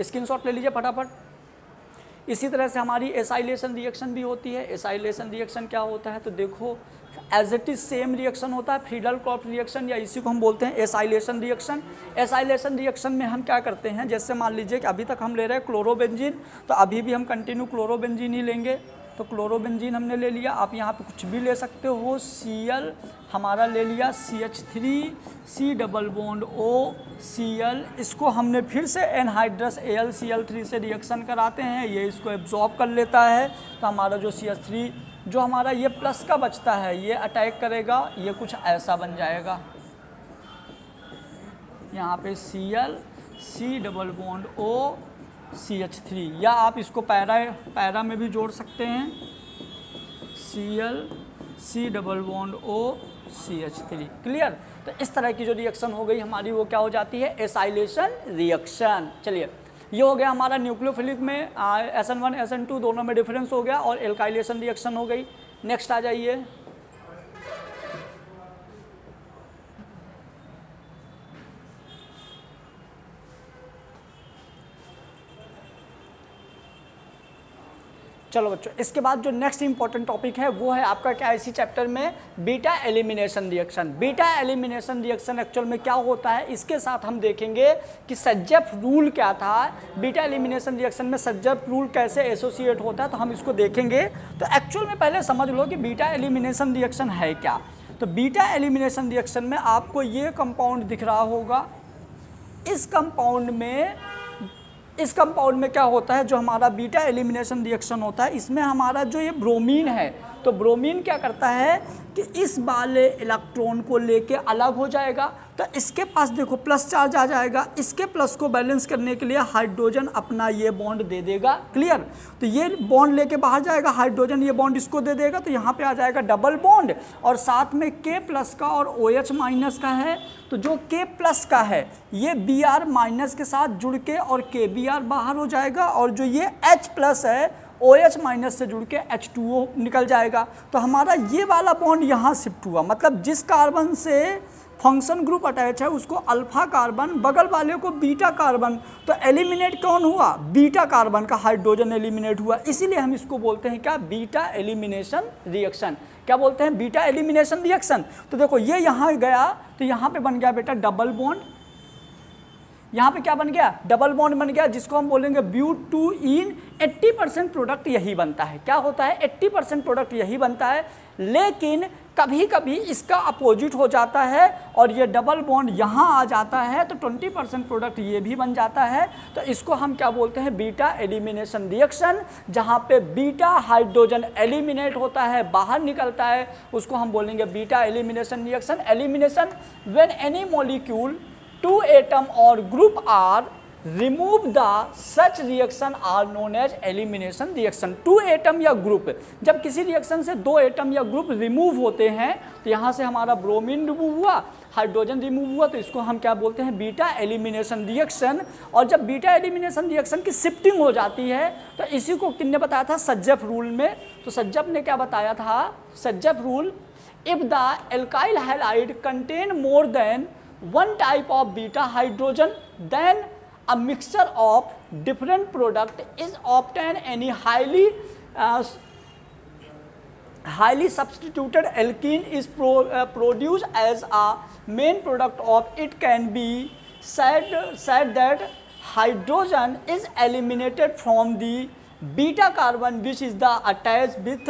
स्क्रीनशॉट ले लीजिए फटाफट। इसी तरह से हमारी एसाइलेशन रिएक्शन भी होती है। एसाइलेशन रिएक्शन क्या होता है, तो देखो as it is same reaction होता है फ्रीडल क्रॉफ्ट रिएक्शन, या इसी को हम बोलते हैं एसाइलेशन रिएक्शन। एसाइलेशन रिएक्शन में हम क्या करते हैं, जैसे मान लीजिए कि अभी तक हम ले रहे हैं क्लोरोबेंजीन, तो अभी भी हम कंटिन्यू क्लोरोबेंजीन ही लेंगे। तो क्लोरोबेंजीन हमने ले लिया, आप यहाँ पे कुछ भी ले सकते हो। Cl हमारा ले लिया, CH3 C double bond O Cl, इसको हमने फिर से एनहाइड्रस AlCl3 से रिएक्शन कराते हैं, ये इसको एब्जॉर्ब कर लेता है। तो हमारा जो CH3 जो हमारा ये प्लस का बचता है, ये अटैक करेगा, ये कुछ ऐसा बन जाएगा। यहाँ पे Cl C double bond O CH3, या आप इसको पैरा में भी जोड़ सकते हैं, Cl C double bond O CH3। Clear. तो इस तरह की जो रिएक्शन हो गई हमारी, वो क्या हो जाती है, एसाइलेशन रिएक्शन। चलिए, ये हो गया हमारा न्यूक्लियोफिलिक में SN1 SN2 दोनों में डिफरेंस हो गया और एल्काइलेशन रिएक्शन हो गई। नेक्स्ट आ जाइए, चलो बच्चों, इसके बाद जो नेक्स्ट इंपॉर्टेंट टॉपिक है वो है आपका क्या, इसी चैप्टर में beta elimination reaction. Beta elimination reaction actual में क्या होता है, इसके साथ हम देखेंगे कि सज्जफ रूल क्या था। बीटा एलिमिनेशन रिएक्शन में सज्जफ रूल कैसे एसोसिएट होता है, तो हम इसको देखेंगे। तो एक्चुअल में पहले समझ लो कि बीटा एलिमिनेशन रिएक्शन है क्या। तो बीटा एलिमिनेशन रिएक्शन में आपको ये कंपाउंड दिख रहा होगा। इस कंपाउंड में क्या होता है, जो हमारा बीटा एलिमिनेशन रिएक्शन होता है, इसमें हमारा जो ये ब्रोमीन है, तो ब्रोमीन क्या करता है कि इस वाले इलेक्ट्रॉन को लेके अलग हो जाएगा। तो इसके पास देखो प्लस चार्ज आ जाएगा, इसके प्लस को बैलेंस करने के लिए हाइड्रोजन अपना ये बॉन्ड दे देगा। क्लियर। तो ये बॉन्ड लेके बाहर जाएगा, हाइड्रोजन ये बॉन्ड इसको दे देगा, तो यहाँ पे आ जाएगा डबल बॉन्ड, और साथ में K प्लस का और OH माइनस का है। तो जो K प्लस का है ये Br माइनस के साथ जुड़ के और KBr बाहर हो जाएगा, और जो ये H प्लस है OH माइनस से जुड़ के H2O निकल जाएगा। तो हमारा ये वाला बॉन्ड यहाँ शिफ्ट हुआ, मतलब जिस कार्बन से फंक्शन ग्रुप अटैच है उसको अल्फा कार्बन, बगल वाले को बीटा कार्बन। तो एलिमिनेट कौन हुआ, बीटा कार्बन का हाइड्रोजन एलिमिनेट हुआ। इसीलिए हम इसको बोलते हैं क्या, बीटा एलिमिनेशन रिएक्शन। क्या बोलते हैं, बीटा एलिमिनेशन रिएक्शन। तो देखो ये यहाँ गया, तो यहाँ पे बन गया बेटा डबल बॉन्ड, यहाँ पे क्या बन गया, डबल बॉन्ड बन गया, जिसको हम बोलेंगे ब्यूटूइन। 80% प्रोडक्ट यही बनता है। क्या होता है, 80% प्रोडक्ट यही बनता है, लेकिन कभी कभी इसका अपोजिट हो जाता है और ये डबल बॉन्ड यहाँ आ जाता है, तो 20% प्रोडक्ट ये भी बन जाता है। तो इसको हम क्या बोलते हैं, बीटा एलिमिनेशन रिएक्शन। जहाँ पे बीटा हाइड्रोजन एलिमिनेट होता है, बाहर निकलता है, उसको हम बोलेंगे beta elimination reaction. Elimination when any molecule 2 atom और group are remove the such reaction are known as elimination reaction. 2 atom या ग्रुप, जब किसी रिएक्शन से 2 एटम या ग्रुप रिमूव होते हैं, तो यहाँ से हमारा ब्रोमीन रिमूव हुआ, हाइड्रोजन रिमूव हुआ, तो इसको हम क्या बोलते हैं, बीटा एलिमिनेशन रिएक्शन। और जब बीटा एलिमिनेशन रिएक्शन की शिफ्टिंग हो जाती है, तो इसी को किसने बताया था, सज्जफ रूल में। तो सज्जफ ने क्या बताया था, Saytzeff rule, if the alkyl halide contain more than 1 type of beta hydrogen, then a mixture of different product is often any highly substituted alkene is produced as a main product of it can be said that hydrogen is eliminated from the beta carbon which is the attached with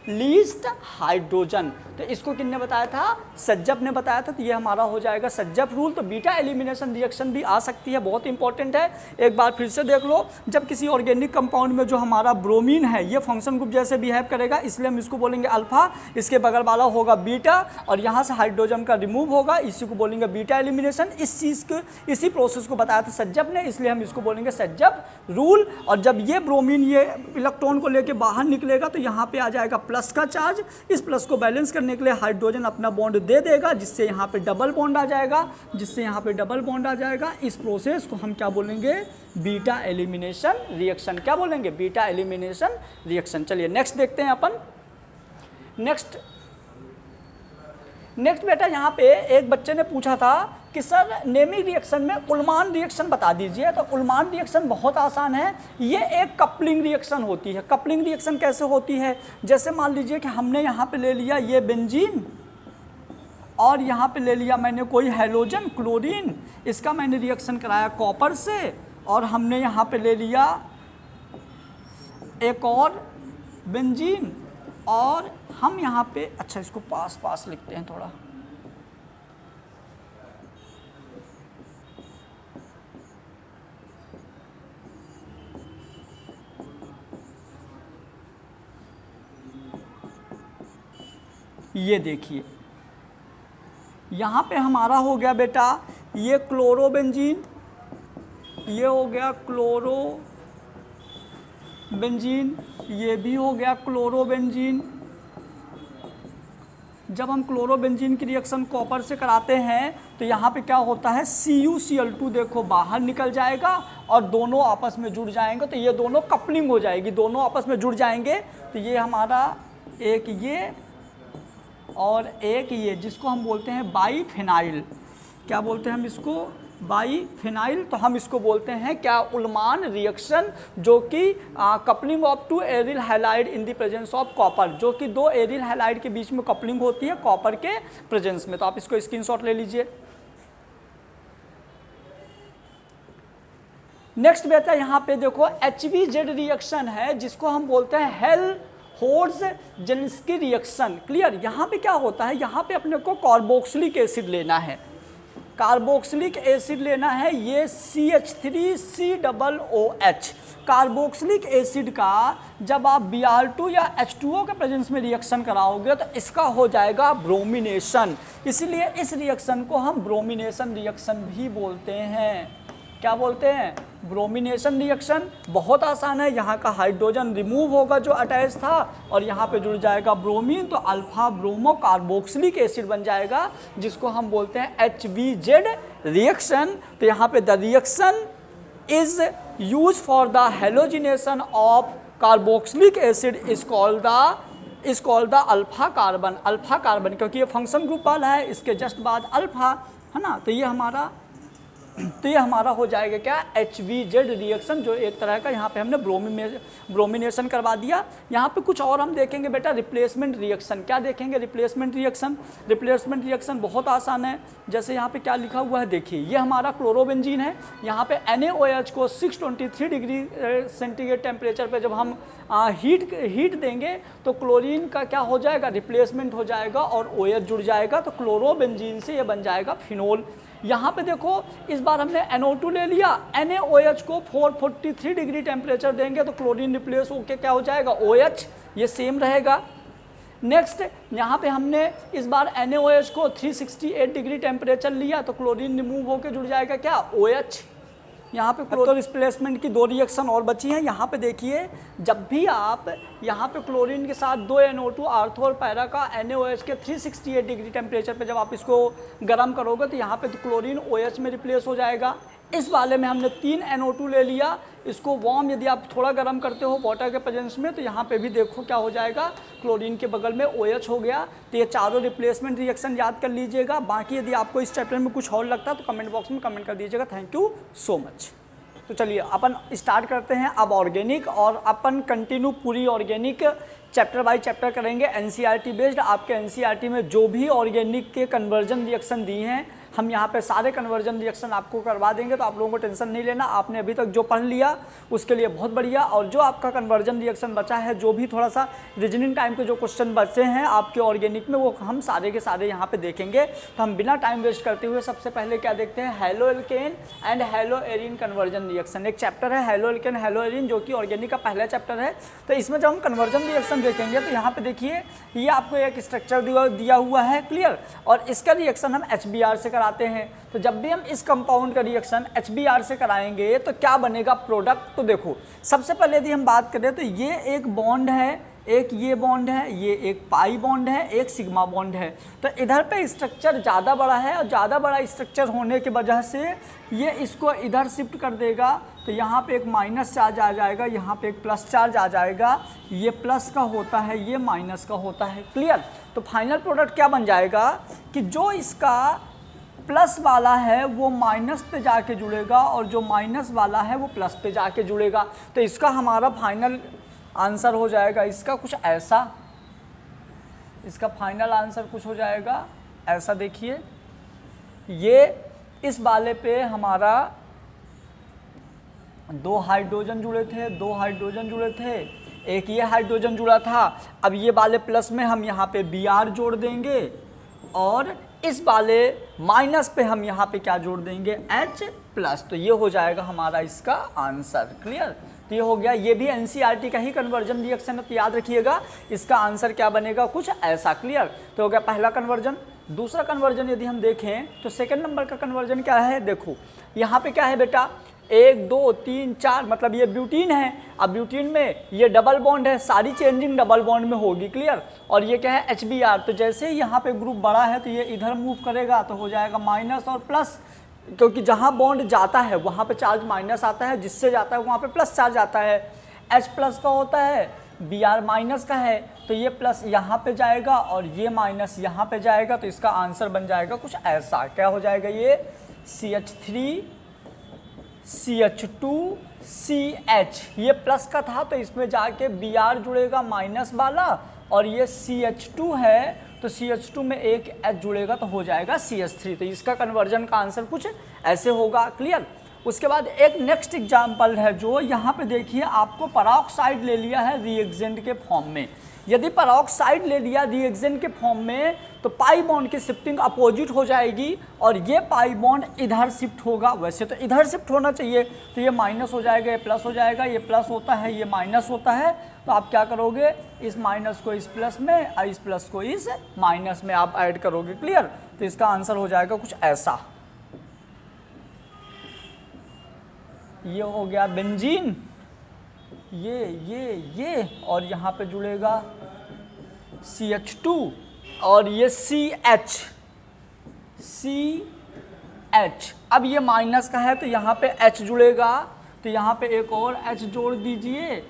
least hydrogen. तो इसको किसने बताया था? सज्जप ने बताया था। तो ये हमारा हो जाएगा सज्जप रूल। तो बीटा एलिमिनेशन रिएक्शन भी आ सकती है, बहुत इंपॉर्टेंट है। एक बार फिर से देख लो, जब किसी ऑर्गेनिक कंपाउंड में जो हमारा ब्रोमीन है ये फंक्शन ग्रुप जैसे बिहेव करेगा, इसलिए हम इसको बोलेंगे अल्फा, इसके बगल वाला होगा बीटा और यहाँ से हाइड्रोजन का रिमूव होगा, इसी को बोलेंगे बीटा एलिमिनेशन। इस चीज़ को, इसी प्रोसेस को बताया था सज्जप ने, इसलिए हम इसको बोलेंगे सज्जप रूल। और जब ये ब्रोमीन ये इलेक्ट्रॉन को लेके बाहर निकलेगा तो यहाँ पे आ जाएगा प्लस का चार्ज। इस प्लस को बैलेंस करने के लिए हाइड्रोजन अपना बॉन्ड दे देगा, जिससे यहाँ पे डबल बॉन्ड आ जाएगा, इस प्रोसेस को हम क्या बोलेंगे? Beta elimination reaction. क्या बोलेंगे? Beta elimination reaction. चलिए नेक्स्ट देखते हैं अपन। नेक्स्ट बेटा, यहाँ पे एक बच्चे ने पूछा था कि सर नेमिंग रिएक्शन में उल्मान रिएक्शन बता दीजिए। तो उल्मान रिएक्शन बहुत आसान है, ये एक कपलिंग रिएक्शन होती है। कपलिंग रिएक्शन कैसे होती है? जैसे मान लीजिए कि हमने यहाँ पे ले लिया ये बेंजीन और यहाँ पे ले लिया मैंने कोई हैलोजन क्लोरीन, इसका मैंने रिएक्शन कराया कॉपर से, और हमने यहाँ पे ले लिया एक और बेंजीन और हम यहाँ पे, अच्छा इसको पास लिखते हैं थोड़ा, ये देखिए यहाँ पे हमारा हो गया बेटा ये क्लोरोबेंजीन, ये हो गया क्लोरोबेंजीन, ये भी हो गया क्लोरोबेंजीन। जब हम क्लोरोबेंजीन की रिएक्शन कॉपर से कराते हैं तो यहाँ पे क्या होता है? CuCl2 देखो बाहर निकल जाएगा और दोनों आपस में जुड़ जाएंगे, तो ये दोनों कपलिंग हो जाएगी, दोनों आपस में जुड़ जाएंगे। तो ये हमारा एक ये और एक ये, जिसको हम बोलते हैं बाईफिनाइल। क्या बोलते हैं हम इसको? बाईफिनाइल। तो हम इसको बोलते हैं क्या? उल्मान रिएक्शन, जो कि coupling of two aryl halide in the presence of copper, जो कि दो एरिल हैलाइड के बीच में कपलिंग होती है कॉपर के प्रेजेंस में। तो आप इसको स्क्रीनशॉट ले लीजिए। नेक्स्ट बेटा यहाँ पे देखो HVZ रिएक्शन है, जिसको हम बोलते हैं हेल्होर्त्ज़-जेलिंस्की रिएक्शन। क्लियर? यहाँ पे क्या होता है? यहाँ पे अपने को कार्बोक्सिलिक एसिड लेना है, कार्बोक्सिलिक एसिड लेना है, ये CH3COOH। कार्बोक्सिलिक एसिड का जब आप Br2 या H2O के प्रेजेंस में रिएक्शन कराओगे तो इसका हो जाएगा ब्रोमिनेशन। इसीलिए इस रिएक्शन को हम ब्रोमिनेशन रिएक्शन भी बोलते हैं। क्या बोलते हैं? Bromination reaction. बहुत आसान है, यहाँ का हाइड्रोजन रिमूव होगा जो अटैच था और यहाँ पे जुड़ जाएगा ब्रोमीन, तो अल्फा ब्रोमो कार्बोक्सिलिक एसिड बन जाएगा, जिसको हम बोलते हैं HVZ रिएक्शन। तो यहाँ पे the reaction is use for the halogenation of carboxylic acid is called the alpha carbon, क्योंकि ये फंक्शन ग्रुप वाला है, इसके जस्ट बाद अल्फा है ना। तो ये हमारा हो जाएगा क्या? HVZ रिएक्शन, जो एक तरह का यहाँ पे हमने ब्रोमिनेशन करवा दिया। यहाँ पे कुछ और हम देखेंगे बेटा, रिप्लेसमेंट रिएक्शन। क्या देखेंगे? रिप्लेसमेंट रिएक्शन बहुत आसान है। जैसे यहाँ पे क्या लिखा हुआ है देखिए, ये हमारा क्लोरोबेंजीन है, यहाँ पे NaOH को 623 डिग्री सेंटीग्रेड टेम्परेचर पे जब हम हीट देंगे तो क्लोरीन का क्या हो जाएगा? रिप्लेसमेंट हो जाएगा और OH जुड़ जाएगा, तो क्लोरोबेंजीन से ये बन जाएगा फिनोल। यहाँ पे देखो इस बार हमने NO2 ले लिया, NaOH को 443 डिग्री टेम्परेचर देंगे तो क्लोरीन रिप्लेस होकर क्या हो जाएगा? OH, ये सेम रहेगा। नेक्स्ट यहाँ पे हमने इस बार NaOH को 368 डिग्री टेम्परेचर लिया तो क्लोरीन रिमूव होकर जुड़ जाएगा क्या? OH। यहाँ पे क्लोरो रिप्लेसमेंट की दो रिएक्शन और बची हैं। यहाँ पे देखिए, जब भी आप यहाँ पे क्लोरीन के साथ दो NO2 आर्थो और पैरा का NaOH के 368 डिग्री टेम्परेचर पे जब आप इसको गर्म करोगे तो यहाँ पे तो क्लोरीन OH में रिप्लेस हो जाएगा। इस वाले में हमने 3 NO2 ले लिया, इसको वार्म यदि आप थोड़ा गर्म करते हो वाटर के प्रेजेंस में तो यहाँ पे भी देखो क्या हो जाएगा, क्लोरीन के बगल में OH हो गया। तो ये चारों रिप्लेसमेंट रिएक्शन याद कर लीजिएगा। बाकी यदि आपको इस चैप्टर में कुछ और लगता है तो कमेंट बॉक्स में कमेंट कर दीजिएगा। Thank you so much. तो चलिए अपन स्टार्ट करते हैं अब ऑर्गेनिक, और अपन कंटिन्यू पूरी ऑर्गेनिक चैप्टर बाय चैप्टर करेंगे NCERT बेस्ड। आपके NCERT में जो भी ऑर्गेनिक के कन्वर्जन रिएक्शन दिए हैं हम यहाँ पे सारे कन्वर्जन रिएक्शन आपको करवा देंगे, तो आप लोगों को टेंशन नहीं लेना। आपने अभी तक जो पढ़ लिया उसके लिए बहुत बढ़िया, और जो आपका कन्वर्जन रिएक्शन बचा है, जो भी थोड़ा सा रीजनिंग टाइम के जो क्वेश्चन बचे हैं आपके ऑर्गेनिक में, वो हम सारे के सारे यहाँ पे देखेंगे। तो हम बिना टाइम वेस्ट करते हुए सबसे पहले क्या देखते हैं, halo alkane and hello arene conversion reaction. एक चैप्टर है हेलो एल्केन हेलो एरीन जो कि ऑर्गेनिक का पहला चैप्टर है। तो इसमें जब हम कन्वर्जन रिएक्शन देखेंगे तो यहाँ पे देखिए ये आपको एक स्ट्रक्चर दिया हुआ है, क्लियर, और इसका रिएक्शन हम HBr से कराते हैं। तो जब भी हम इस कंपाउंड का रिएक्शन HBr से कराएंगे तो क्या बनेगा प्रोडक्ट। तो देखो सबसे पहले यदि हम बात करें तो ये एक बॉन्ड है, एक ये बॉन्ड है, ये एक पाई बॉन्ड है, एक सिग्मा बॉन्ड है। तो इधर पे स्ट्रक्चर ज़्यादा बड़ा है, और ज़्यादा बड़ा स्ट्रक्चर होने की वजह से ये इसको इधर शिफ्ट कर देगा। तो यहाँ पे एक माइनस चार्ज आ जाएगा, यहाँ पे एक प्लस चार्ज आ जाएगा। ये प्लस का होता है, ये माइनस का होता है, क्लियर। तो फाइनल प्रोडक्ट क्या बन जाएगा कि जो इसका प्लस वाला है वो माइनस पे जाके जुड़ेगा, और जो माइनस वाला है वो प्लस पे जाके जुड़ेगा। तो इसका हमारा फाइनल आंसर हो जाएगा इसका कुछ ऐसा, इसका फाइनल आंसर कुछ हो जाएगा ऐसा। देखिए ये इस वाले पे हमारा 2 हाइड्रोजन जुड़े थे, 2 हाइड्रोजन जुड़े थे, एक ये हाइड्रोजन जुड़ा था। अब ये वाले प्लस में हम यहाँ पे Br जोड़ देंगे, और इस वाले माइनस पे हम यहाँ पे क्या जोड़ देंगे, H+। तो ये हो जाएगा हमारा इसका आंसर, क्लियर। तो ये हो गया, ये भी NCERT का ही कन्वर्जन रिएक्शन है, तो याद रखिएगा इसका आंसर क्या बनेगा, कुछ ऐसा, क्लियर। तो हो गया पहला कन्वर्जन। दूसरा कन्वर्जन यदि हम देखें तो सेकंड नंबर का कन्वर्जन क्या है, देखो यहाँ पे क्या है बेटा, 1 2 3 4, मतलब ये ब्यूटीन है। अब ब्यूटीन में ये डबल बॉन्ड है, सारी चेंजिंग डबल बॉन्ड में होगी, क्लियर। और ये क्या है HBr। तो जैसे ही यहाँ पे ग्रुप बड़ा है तो ये इधर मूव करेगा, तो हो जाएगा माइनस और प्लस, क्योंकि जहाँ बॉन्ड जाता है वहाँ पे चार्ज माइनस आता है, जिससे जाता है वहाँ पे प्लस चार्ज आता है। H+ का होता है, Br माइनस का है, तो ये प्लस यहाँ पे जाएगा और ये माइनस यहाँ पे जाएगा। तो इसका आंसर बन जाएगा कुछ ऐसा, क्या हो जाएगा, ये CH3 CH2 CH। ये प्लस का था तो इसमें जाके Br जुड़ेगा माइनस वाला, और ये CH2 है तो CH2 में एक H जुड़ेगा तो हो जाएगा CH3। तो इसका कन्वर्जन का आंसर कुछ ऐसे होगा, क्लियर। उसके बाद एक नेक्स्ट एग्जाम्पल है जो यहाँ पे देखिए, आपको पेरोक्साइड ले लिया है रिएक्जेंट के फॉर्म में। यदि पेरोक्साइड ले लिया रिएक्जेंट के फॉर्म में तो पाई बॉन्ड की शिफ्टिंग अपोजिट हो जाएगी, और ये पाई बॉन्ड इधर शिफ्ट होगा। वैसे तो इधर शिफ्ट होना चाहिए, तो ये माइनस हो जाएगा, ये प्लस हो जाएगा, ये प्लस होता है, ये माइनस होता है। तो आप क्या करोगे, इस माइनस को इस प्लस में और इस प्लस को इस माइनस में आप ऐड करोगे, क्लियर। तो इसका आंसर हो जाएगा कुछ ऐसा। ये हो गया बेंजीन, ये और यहाँ पे जुड़ेगा CH2, और ये CH। अब ये माइनस का है तो यहाँ पे H जुड़ेगा, तो यहाँ पे एक और H जोड़ दीजिए,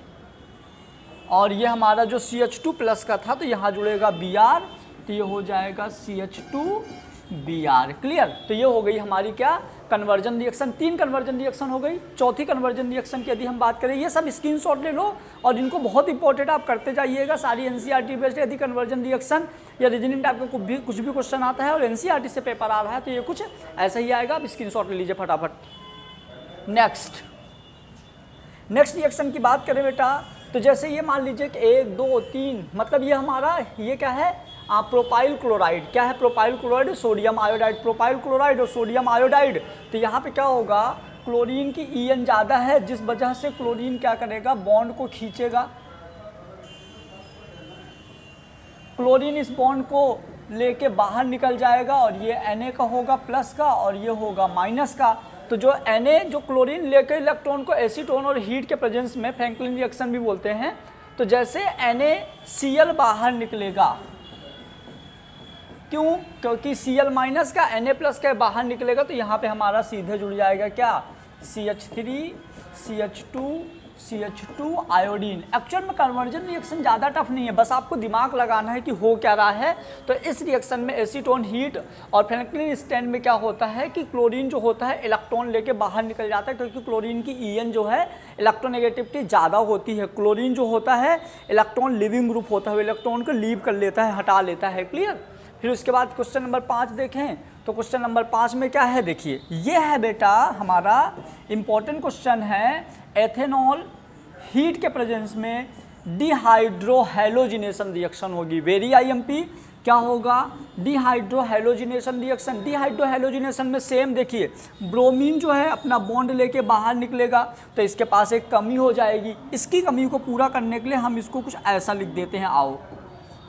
और ये हमारा जो CH2 प्लस का था तो यहाँ जुड़ेगा Br, तो ये हो जाएगा CH2Br, क्लियर। तो ये हो गई हमारी क्या, कन्वर्जन रिएक्शन। 3 कन्वर्जन रिएक्शन हो गई। चौथी कन्वर्जन रिएक्शन की यदि हम बात करें, ये सब स्क्रीनशॉट ले लो और इनको बहुत इंपॉर्टेंट आप करते जाइएगा। सारी NCERT बेस्ड यदि कन्वर्जन रिएक्शन या रीजनिंग टाइप का कुछ भी क्वेश्चन आता है और NCERT से पेपर आ रहा है तो ये कुछ ऐसा ही आएगा। आप स्क्रीनशॉट ले लीजिए फटाफट। नेक्स्ट रिएक्शन की बात करें बेटा, तो जैसे ये मान लीजिए कि 1 2 3, मतलब ये हमारा ये क्या है, प्रोपाइल क्लोराइड। क्या है propyl chloride, sodium iodide. Propyl chloride और सोडियम आयोडाइड। तो यहाँ पे क्या होगा, क्लोरीन की EN ज़्यादा है, जिस वजह से क्लोरीन क्या करेगा, बॉन्ड को खींचेगा। क्लोरीन इस बॉन्ड को लेके बाहर निकल जाएगा, और ये Na का होगा प्लस का, और ये होगा माइनस का। तो जो Na जो क्लोरीन लेकर इलेक्ट्रॉन को एसीटोन और हीट के प्रेजेंस में फ्रैंकलिन रिएक्शन भी बोलते हैं, तो जैसे NaCl बाहर निकलेगा, क्यों, क्योंकि Cl माइनस का Na प्लस का बाहर निकलेगा, तो यहाँ पे हमारा सीधे जुड़ जाएगा क्या, CH3 CH2 CH2 iodine. Actual में कन्वर्जन रिएक्शन ज़्यादा टफ नहीं है, बस आपको दिमाग लगाना है कि हो क्या रहा है। तो इस रिएक्शन में एसीटोन हीट और फ्रैंकलिन स्टैंड में क्या होता है कि क्लोरीन जो होता है इलेक्ट्रॉन लेके बाहर निकल जाता है, क्योंकि क्लोरीन की EN जो है इलेक्ट्रोनेगेटिविटी ज़्यादा होती है। क्लोरीन जो होता है इलेक्ट्रॉन लिविंग ग्रुप होता है, इलेक्ट्रॉन को लीव कर लेता है, हटा लेता है। क्लियर। फिर उसके बाद क्वेश्चन नंबर 5 देखें तो क्वेश्चन नंबर 5 में क्या है, देखिए ये है बेटा हमारा इंपॉर्टेंट क्वेश्चन है। एथेनॉल हीट के प्रेजेंस में डिहाइड्रोहैलोजिनेशन रिएक्शन होगी। वेरी IMP क्या होगा, डिहाइड्रोहैलोजिनेशन रिएक्शन। डिहाइड्रोहैलोजिनेशन में सेम देखिए ब्रोमीन जो है अपना बॉन्ड लेके बाहर निकलेगा, तो इसके पास एक कमी हो जाएगी। इसकी कमी को पूरा करने के लिए हम इसको कुछ ऐसा लिख देते हैं। आओ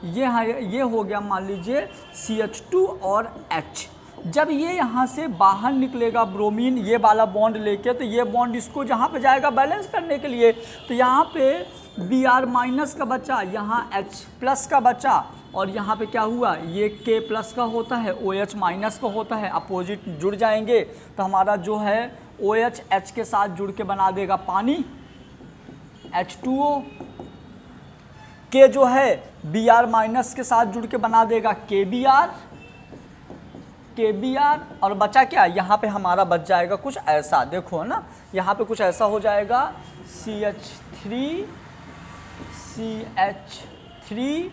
ये हो गया मान लीजिए CH2 और H। जब ये यहाँ से बाहर निकलेगा ब्रोमीन ये वाला बॉन्ड लेके, तो ये बॉन्ड इसको जहाँ पे जाएगा बैलेंस करने के लिए, तो यहाँ पे Br- का बचा, यहाँ H+ का बचा, और यहाँ पे क्या हुआ ये K+ का होता है, OH- का होता है, अपोजिट जुड़ जाएंगे तो हमारा जो है OH H के साथ जुड़ के बना देगा पानी H2O। K जो है Br- के साथ जुड़ के बना देगा KBr और बचा क्या, यहाँ पे हमारा बच जाएगा कुछ ऐसा, देखो ना यहाँ पे कुछ ऐसा हो जाएगा CH3 CH3,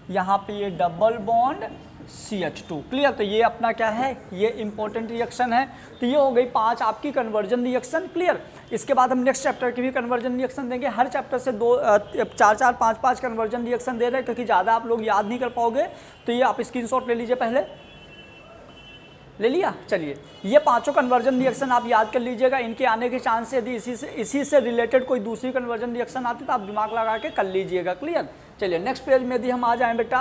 यहाँ पे ये डबल बॉन्ड CH2। क्लियर। तो ये अपना क्या है, ये इंपॉर्टेंट रिएक्शन है। तो ये हो गई 5 आपकी कन्वर्जन रिएक्शन। क्लियर। इसके बाद हम नेक्स्ट चैप्टर की भी कन्वर्जन रिएक्शन देंगे। हर चैप्टर से 4 5 कन्वर्जन रिएक्शन दे रहे हैं, क्योंकि ज़्यादा आप लोग याद नहीं कर पाओगे। तो ये आप स्क्रीनशॉट ले लीजिए, पहले ले लिया। चलिए ये 5 कन्वर्जन रिएक्शन आप याद कर लीजिएगा। इनके आने के चांस है, यदि इसी से रिलेटेड कोई दूसरी कन्वर्जन रिएक्शन आती तो आप दिमाग लगा के कर लीजिएगा। क्लियर। चलिए नेक्स्ट पेज में यदि हम आ जाएं बेटा,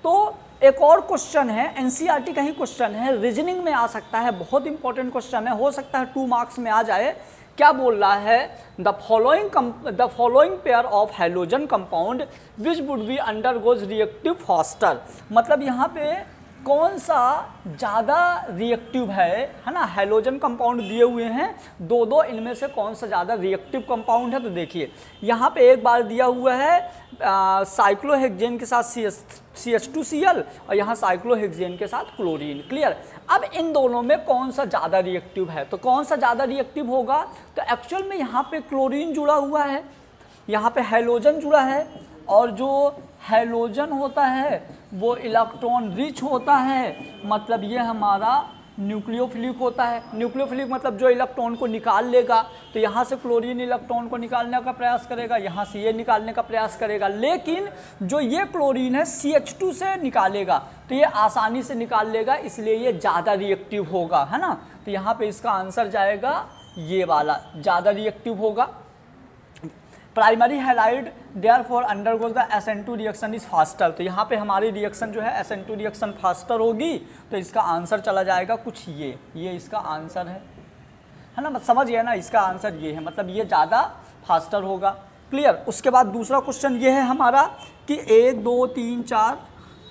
तो एक और क्वेश्चन है, NCERT का ही क्वेश्चन है, रीजनिंग में आ सकता है, बहुत इंपॉर्टेंट क्वेश्चन है, हो सकता है 2 मार्क्स में आ जाए। क्या बोल रहा है, the following pair of halogen compound which would be undergoes reactive faster. मतलब यहाँ पे कौन सा ज़्यादा रिएक्टिव है ना। हैलोजन कंपाउंड दिए हुए हैं दो, इनमें से कौन सा ज़्यादा रिएक्टिव कंपाउंड है। तो देखिए यहाँ पे एक बार दिया हुआ है साइक्लोहेक्सेन के साथ CH2Cl और यहाँ साइक्लोहेक्सेन के साथ क्लोरीन। क्लियर। अब इन दोनों में कौन सा ज़्यादा रिएक्टिव है, तो कौन सा ज़्यादा रिएक्टिव होगा, तो एक्चुअल में यहाँ पे क्लोरीन जुड़ा हुआ है, यहाँ पे हैलोजन जुड़ा है, और जो हैलोजन होता है वो इलेक्ट्रॉन रिच होता है, मतलब ये हमारा न्यूक्लियोफिलिक होता है। न्यूक्लियोफिलिक मतलब जो इलेक्ट्रॉन को निकाल लेगा, तो यहाँ से क्लोरीन इलेक्ट्रॉन को निकालने का प्रयास करेगा, यहाँ से ये निकालने का प्रयास करेगा, लेकिन जो ये क्लोरीन है CH2 से निकालेगा तो ये आसानी से निकाल लेगा, इसलिए ये ज़्यादा रिएक्टिव होगा, है ना। तो यहाँ पे इसका आंसर जाएगा ये वाला, ज़्यादा रिएक्टिव होगा। Primary halide therefore undergoes the SN2 reaction is faster. तो यहाँ पे हमारी रिएक्शन जो है SN2 रिएक्शन फास्टर होगी, तो इसका आंसर चला जाएगा कुछ ये इसका आंसर है ना। समझ गया ना, इसका आंसर ये है, मतलब ये ज़्यादा फास्टर होगा। क्लियर। उसके बाद दूसरा क्वेश्चन ये है हमारा कि 1 2 3 4,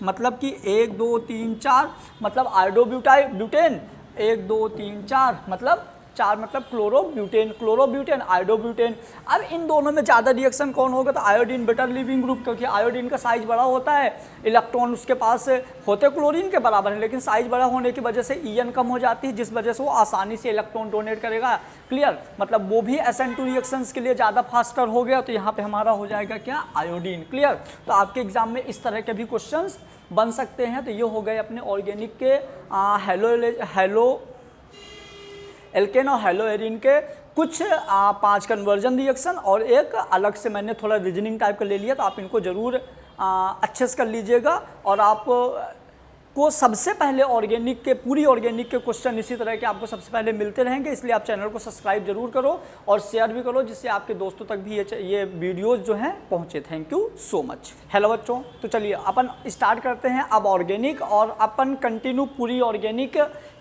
मतलब कि 1 2 3 4 मतलब आयोडोब्यूटेन, 1 2 3 4 मतलब 4 मतलब क्लोरोब्यूटेन आयोडोब्यूटेन। अब इन दोनों में ज़्यादा रिएक्शन कौन होगा, तो आयोडीन बेटर लिविंग ग्रुप, क्योंकि आयोडीन का साइज बड़ा होता है, इलेक्ट्रॉन उसके पास होते क्लोरीन के बराबर है, लेकिन साइज बड़ा होने की वजह से EN कम हो जाती है, जिस वजह से वो आसानी से इलेक्ट्रॉन डोनेट करेगा। क्लियर। मतलब वो भी SN2 रिएक्शंस के लिए ज़्यादा फास्टर हो गया, तो यहाँ पे हमारा हो जाएगा क्या, आयोडीन। क्लियर। तो आपके एग्जाम में इस तरह के भी क्वेश्चन बन सकते हैं। तो ये हो गए अपने ऑर्गेनिक के एल्केन और हेलोएरिन के कुछ 5 कन्वर्जन रिएक्शन, और एक अलग से मैंने थोड़ा रीजनिंग टाइप का ले लिया, तो आप इनको ज़रूर अच्छे से कर लीजिएगा। और आप को सबसे पहले पूरी ऑर्गेनिक के क्वेश्चन इसी तरह के आपको सबसे पहले मिलते रहेंगे, इसलिए आप चैनल को सब्सक्राइब जरूर करो और शेयर भी करो, जिससे आपके दोस्तों तक भी ये वीडियोज़ जो हैं पहुँचे। Thank you so much. Hello बच्चों, तो चलिए अपन स्टार्ट करते हैं अब ऑर्गेनिक, और अपन कंटिन्यू पूरी ऑर्गेनिक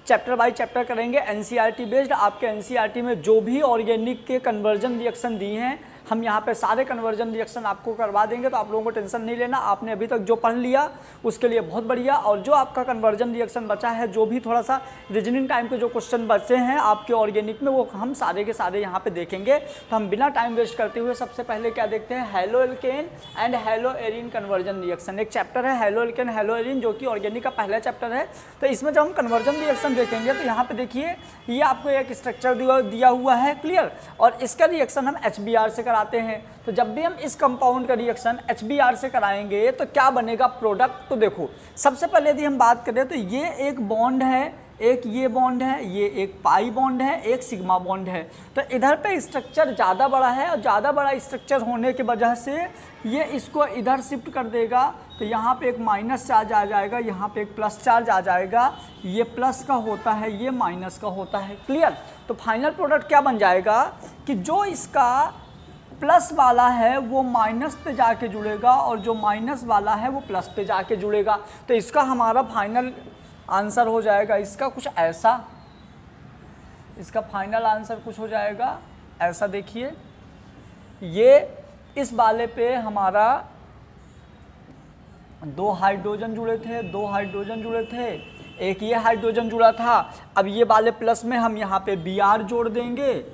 चैप्टर बाय चैप्टर करेंगे NCERT बेस्ड। आपके NCERT में जो भी ऑर्गेनिक के कन्वर्जन रिएक्शन दिए हैं हम यहाँ पे सारे कन्वर्जन रिएक्शन आपको करवा देंगे, तो आप लोगों को टेंशन नहीं लेना। आपने अभी तक जो पढ़ लिया उसके लिए बहुत बढ़िया, और जो आपका कन्वर्जन रिएक्शन बचा है, जो भी थोड़ा सा रीजनिंग टाइम के जो क्वेश्चन बचे हैं आपके ऑर्गेनिक में, वो हम सारे के सारे यहाँ पे देखेंगे। तो हम बिना टाइम वेस्ट करते हुए सबसे पहले क्या देखते हैं, halo alkane and hello arene conversion reaction. एक चैप्टर है हेलो एल्केन हेलो एरीन, जो कि ऑर्गेनिक का पहला चैप्टर है। तो इसमें जब हम कन्वर्जन रिएक्शन देखेंगे तो यहाँ पे देखिए ये आपको एक स्ट्रक्चर दिया हुआ है, क्लियर, और इसका रिएक्शन हम HBr से कराते हैं। तो जब भी हम इस कंपाउंड का रिएक्शन HBr से कराएंगे तो क्या बनेगा प्रोडक्ट। तो देखो सबसे पहले यदि हम बात करें तो ये एक बॉन्ड है, एक ये बॉन्ड है, ये एक पाई बॉन्ड है, एक सिग्मा बॉन्ड है। तो इधर पे स्ट्रक्चर ज़्यादा बड़ा है, और ज़्यादा बड़ा स्ट्रक्चर होने की वजह से ये इसको इधर शिफ्ट कर देगा। तो यहाँ पे एक माइनस चार्ज आ जाएगा, यहाँ पे एक प्लस चार्ज आ जाएगा। ये प्लस का होता है, ये माइनस का होता है, क्लियर। तो फाइनल प्रोडक्ट क्या बन जाएगा कि जो इसका प्लस वाला है वो माइनस पे जाके जुड़ेगा, और जो माइनस वाला है वो प्लस पे जाके जुड़ेगा। तो इसका हमारा फाइनल आंसर हो जाएगा इसका कुछ ऐसा, इसका फाइनल आंसर कुछ हो जाएगा ऐसा। देखिए ये इस वाले पे हमारा 2 हाइड्रोजन जुड़े थे, 2 हाइड्रोजन जुड़े थे, एक ये हाइड्रोजन जुड़ा था। अब ये वाले प्लस में हम यहाँ पे Br जोड़ देंगे,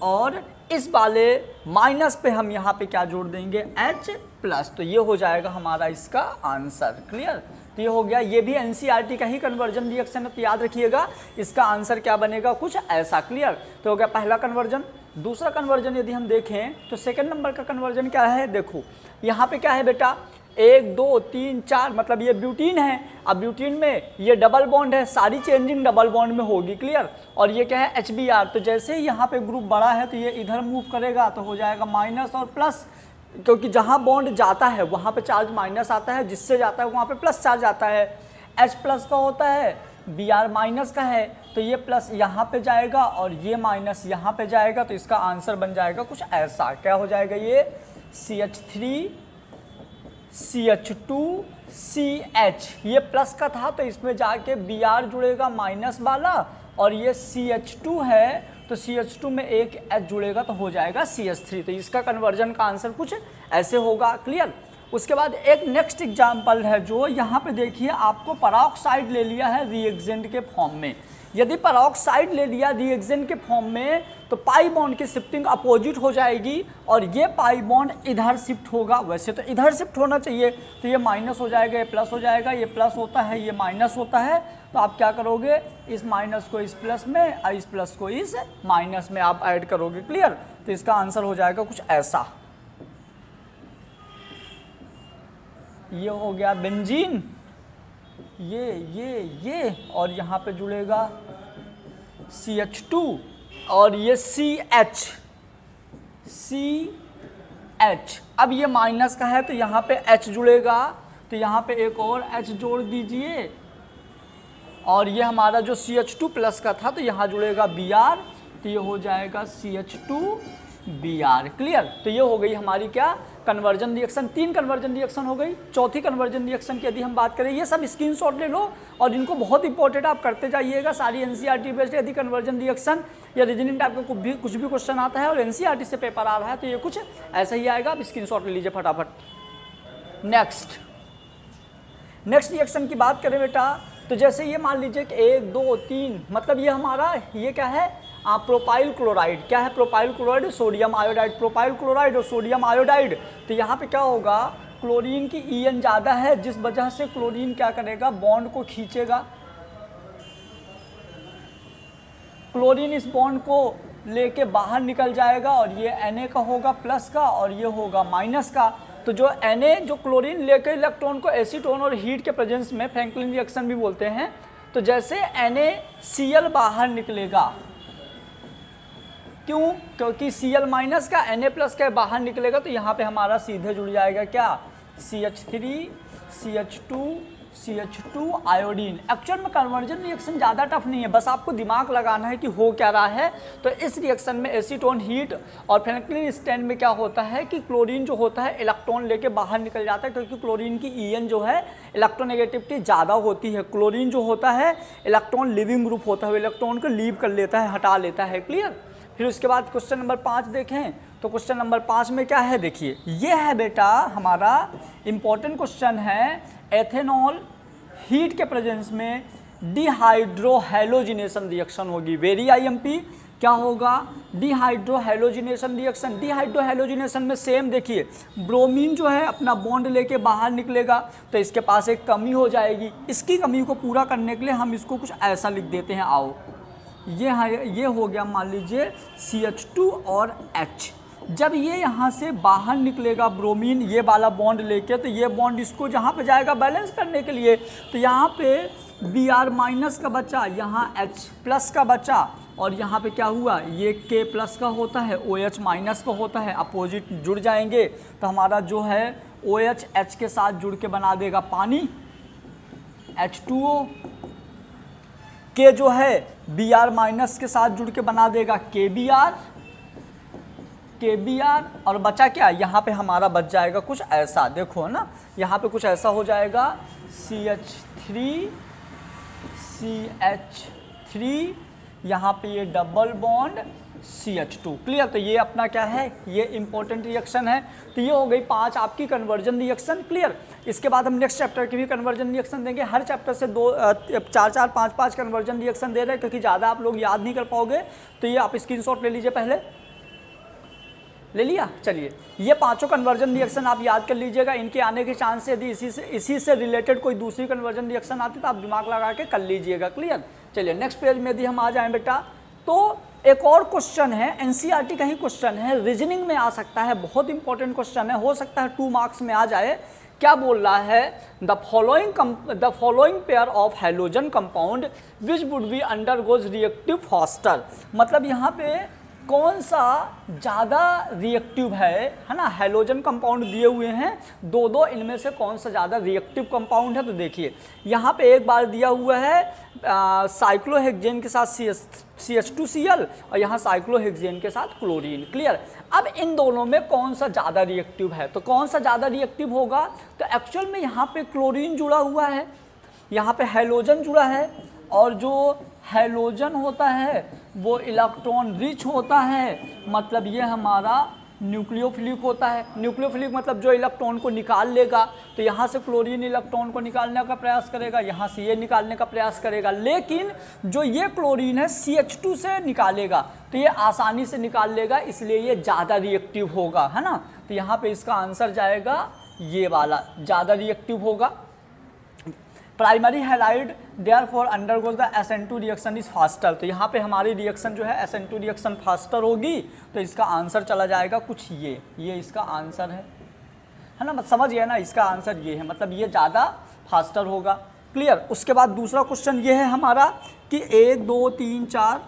और इस वाले माइनस पे हम यहाँ पे क्या जोड़ देंगे, H प्लस। तो ये हो जाएगा हमारा इसका आंसर, क्लियर। तो ये हो गया, ये भी NCERT का ही कन्वर्जन रिएक्शन है, तो याद रखिएगा इसका आंसर क्या बनेगा, कुछ ऐसा, क्लियर। तो हो गया पहला कन्वर्जन। दूसरा कन्वर्जन यदि हम देखें तो सेकंड नंबर का कन्वर्जन क्या है, देखो यहाँ पे क्या है बेटा, 1 2 3 4, मतलब ये ब्यूटीन है। अब ब्यूटीन में ये डबल बॉन्ड है, सारी चेंजिंग डबल बॉन्ड में होगी, क्लियर। और ये क्या है, HBr। तो जैसे ही यहाँ पे ग्रुप बड़ा है तो ये इधर मूव करेगा, तो हो जाएगा माइनस और प्लस, क्योंकि जहाँ बॉन्ड जाता है वहाँ पे चार्ज माइनस आता है, जिससे जाता है वहाँ पे प्लस चार्ज आता है। H प्लस का होता है, Br माइनस का है, तो ये प्लस यहाँ पे जाएगा और ये माइनस यहाँ पे जाएगा। तो इसका आंसर बन जाएगा कुछ ऐसा, क्या हो जाएगा, ये CH3 CH2 CH। ये प्लस का था तो इसमें जाके Br जुड़ेगा माइनस वाला, और ये CH2 है तो CH2 में एक H जुड़ेगा तो हो जाएगा CH3। तो इसका कन्वर्जन का आंसर कुछ ऐसे होगा, क्लियर। उसके बाद एक नेक्स्ट एग्जाम्पल है, जो यहाँ पे देखिए आपको पेरोक्साइड ले लिया है रिएक्जेंट के फॉर्म में। यदि पेरोक्साइड ले लिया रिएक्जेंट के फॉर्म में तो पाई बॉन्ड की शिफ्टिंग अपोजिट हो जाएगी, और ये पाई बॉन्ड इधर शिफ्ट होगा। वैसे तो इधर शिफ्ट होना चाहिए, तो ये माइनस हो जाएगा, ये प्लस हो जाएगा, ये प्लस होता है, ये माइनस होता है। तो आप क्या करोगे, इस माइनस को इस प्लस में और इस प्लस को इस माइनस में आप ऐड करोगे, क्लियर। तो इसका आंसर हो जाएगा कुछ ऐसा। ये हो गया बेंजीन, ये और यहाँ पे जुड़ेगा CH2, और ये CH। अब ये माइनस का है तो यहाँ पे H जुड़ेगा, तो यहाँ पे एक और H जोड़ दीजिए, और ये हमारा जो CH2 प्लस का था तो यहाँ जुड़ेगा Br, तो ये हो जाएगा CH2 Br, क्लियर। तो ये हो गई हमारी क्या, कन्वर्जन रिएक्शन। 3 कन्वर्जन रिएक्शन हो गई। चौथी कन्वर्जन रिएक्शन की यदि हम बात करें, ये सब स्क्रीनशॉट ले लो और इनको बहुत इंपॉर्टेंट आप करते जाइएगा। सारी NCERT बेस्ड यदि कन्वर्जन रिएक्शन या रीजनिंग टाइप का कुछ भी क्वेश्चन आता है और NCERT से पेपर आ रहा है तो ये कुछ ऐसा ही आएगा। आप स्क्रीनशॉट ले लीजिए फटाफट। नेक्स्ट रिएक्शन की बात करें बेटा, तो जैसे ये मान लीजिए कि 1 2 3, मतलब ये हमारा ये क्या है, प्रोपाइल क्लोराइड। क्या है propyl chloride, sodium iodide. Propyl chloride और सोडियम आयोडाइड। तो यहाँ पे क्या होगा, क्लोरीन की EN ज़्यादा है, जिस वजह से क्लोरीन क्या करेगा, बॉन्ड को खींचेगा। क्लोरीन इस बॉन्ड को लेके बाहर निकल जाएगा, और ये Na का होगा प्लस का, और ये होगा माइनस का। तो जो Na जो क्लोरीन लेकर इलेक्ट्रॉन को एसीटोन और हीट के प्रेजेंस में फ्रैंकलिन रिएक्शन भी बोलते हैं, तो जैसे NaCl बाहर निकलेगा, क्यों, क्योंकि Cl माइनस का Na प्लस का बाहर निकलेगा, तो यहाँ पे हमारा सीधे जुड़ जाएगा क्या, CH3 CH2 आयोडीन। एक्चुअल में कन्वर्जन रिएक्शन ज़्यादा टफ नहीं है, बस आपको दिमाग लगाना है कि हो क्या रहा है। तो इस रिएक्शन में एसीटोन हीट और फ्रैंकलिन स्टैंड में क्या होता है कि क्लोरीन जो होता है इलेक्ट्रॉन लेके बाहर निकल जाता है, क्योंकि क्लोरीन की EN जो है इलेक्ट्रोनेगेटिविटी ज़्यादा होती है। क्लोरीन जो होता है इलेक्ट्रॉन लिविंग ग्रुप होता है, इलेक्ट्रॉन को लीव कर लेता है, हटा लेता है, क्लियर। फिर उसके बाद क्वेश्चन नंबर 5 देखें, तो क्वेश्चन नंबर 5 में क्या है देखिए, ये है बेटा हमारा इम्पोर्टेंट क्वेश्चन है, एथेनॉल हीट के प्रेजेंस में डिहाइड्रोहैलोजिनेशन रिएक्शन होगी। वेरी आईएमपी, क्या होगा, डिहाइड्रोहैलोजिनेशन रिएक्शन। डिहाइड्रोहैलोजिनेशन में सेम देखिए, ब्रोमीन जो है अपना बॉन्ड लेके बाहर निकलेगा तो इसके पास एक कमी हो जाएगी। इसकी कमी को पूरा करने के लिए हम इसको कुछ ऐसा लिख देते हैं, आओ ये हो गया मान लीजिए CH2 और H। जब ये यहाँ से बाहर निकलेगा ब्रोमीन ये वाला बॉन्ड लेके, तो ये बॉन्ड इसको जहाँ पे जाएगा बैलेंस करने के लिए, तो यहाँ पे Br- का बचा, यहाँ H+ का बचा, और यहाँ पे क्या हुआ, ये K+ का होता है, OH- का होता है, अपोजिट जुड़ जाएंगे तो हमारा जो है OH H के साथ जुड़ के बना देगा पानी H2O। K जो है Br- के साथ जुड़ के बना देगा KBr, और बचा क्या, यहाँ पे हमारा बच जाएगा कुछ ऐसा, देखो ना यहाँ पे कुछ ऐसा हो जाएगा CH3, यहाँ पे ये डबल बॉन्ड CH2। क्लियर, तो ये अपना क्या है, ये इंपॉर्टेंट रिएक्शन है। तो ये हो गई 5 आपकी कन्वर्जन रिएक्शन। क्लियर, इसके बाद हम नेक्स्ट चैप्टर की भी कन्वर्जन रिएक्शन देंगे। हर चैप्टर से 4 5 कन्वर्जन रिएक्शन दे रहे हैं, क्योंकि ज़्यादा आप लोग याद नहीं कर पाओगे। तो ये आप स्क्रीनशॉट ले लीजिए, पहले ले लिया। चलिए, ये 5 कन्वर्जन रिएक्शन आप याद कर लीजिएगा। इनके आने के चांस है, यदि इसी से रिलेटेड कोई दूसरी कन्वर्जन रिएक्शन आती तो आप दिमाग लगा के कर लीजिएगा। क्लियर, चलिए नेक्स्ट पेज में यदि हम आ जाएं बेटा, तो एक और क्वेश्चन है, एनसीईआरटी का ही क्वेश्चन है, रीजनिंग में आ सकता है, बहुत इंपॉर्टेंट क्वेश्चन है, हो सकता है 2 मार्क्स में आ जाए। क्या बोल रहा है, the following pair of halogen compound which would be undergoes reactive faster. मतलब यहाँ पे कौन सा ज़्यादा रिएक्टिव है ना, हैलोजन कंपाउंड दिए हुए हैं दो, इनमें से कौन सा ज़्यादा रिएक्टिव कंपाउंड है। तो देखिए यहाँ पे एक बार दिया हुआ है साइक्लोहेक्सेन के साथ CH2Cl, और यहाँ साइक्लोहेक्सेन के साथ क्लोरीन। क्लियर, अब इन दोनों में कौन सा ज़्यादा रिएक्टिव है, तो कौन सा ज़्यादा रिएक्टिव होगा, तो एक्चुअल में यहाँ पे क्लोरीन जुड़ा हुआ है, यहाँ पे हैलोजन जुड़ा है, और जो हैलोजन होता है वो इलेक्ट्रॉन रिच होता है, मतलब ये हमारा न्यूक्लियोफिलिक होता है। न्यूक्लियोफिलिक मतलब जो इलेक्ट्रॉन को निकाल लेगा, तो यहाँ से क्लोरीन इलेक्ट्रॉन को निकालने का प्रयास करेगा, यहाँ से ये निकालने का प्रयास करेगा, लेकिन जो ये क्लोरीन है CH2 से निकालेगा तो ये आसानी से निकाल लेगा, इसलिए ये ज़्यादा रिएक्टिव होगा, है ना। तो यहाँ पे इसका आंसर जाएगा ये वाला, ज़्यादा रिएक्टिव होगा। Primary halide therefore undergoes the SN2 reaction is faster. तो यहाँ पे हमारी रिएक्शन जो है SN2 रिएक्शन फास्टर होगी, तो इसका आंसर चला जाएगा कुछ ये इसका आंसर है ना, मत समझ गया ना, इसका आंसर ये है, मतलब ये ज़्यादा फास्टर होगा। क्लियर, उसके बाद दूसरा क्वेश्चन ये है हमारा कि 1 2 3 4,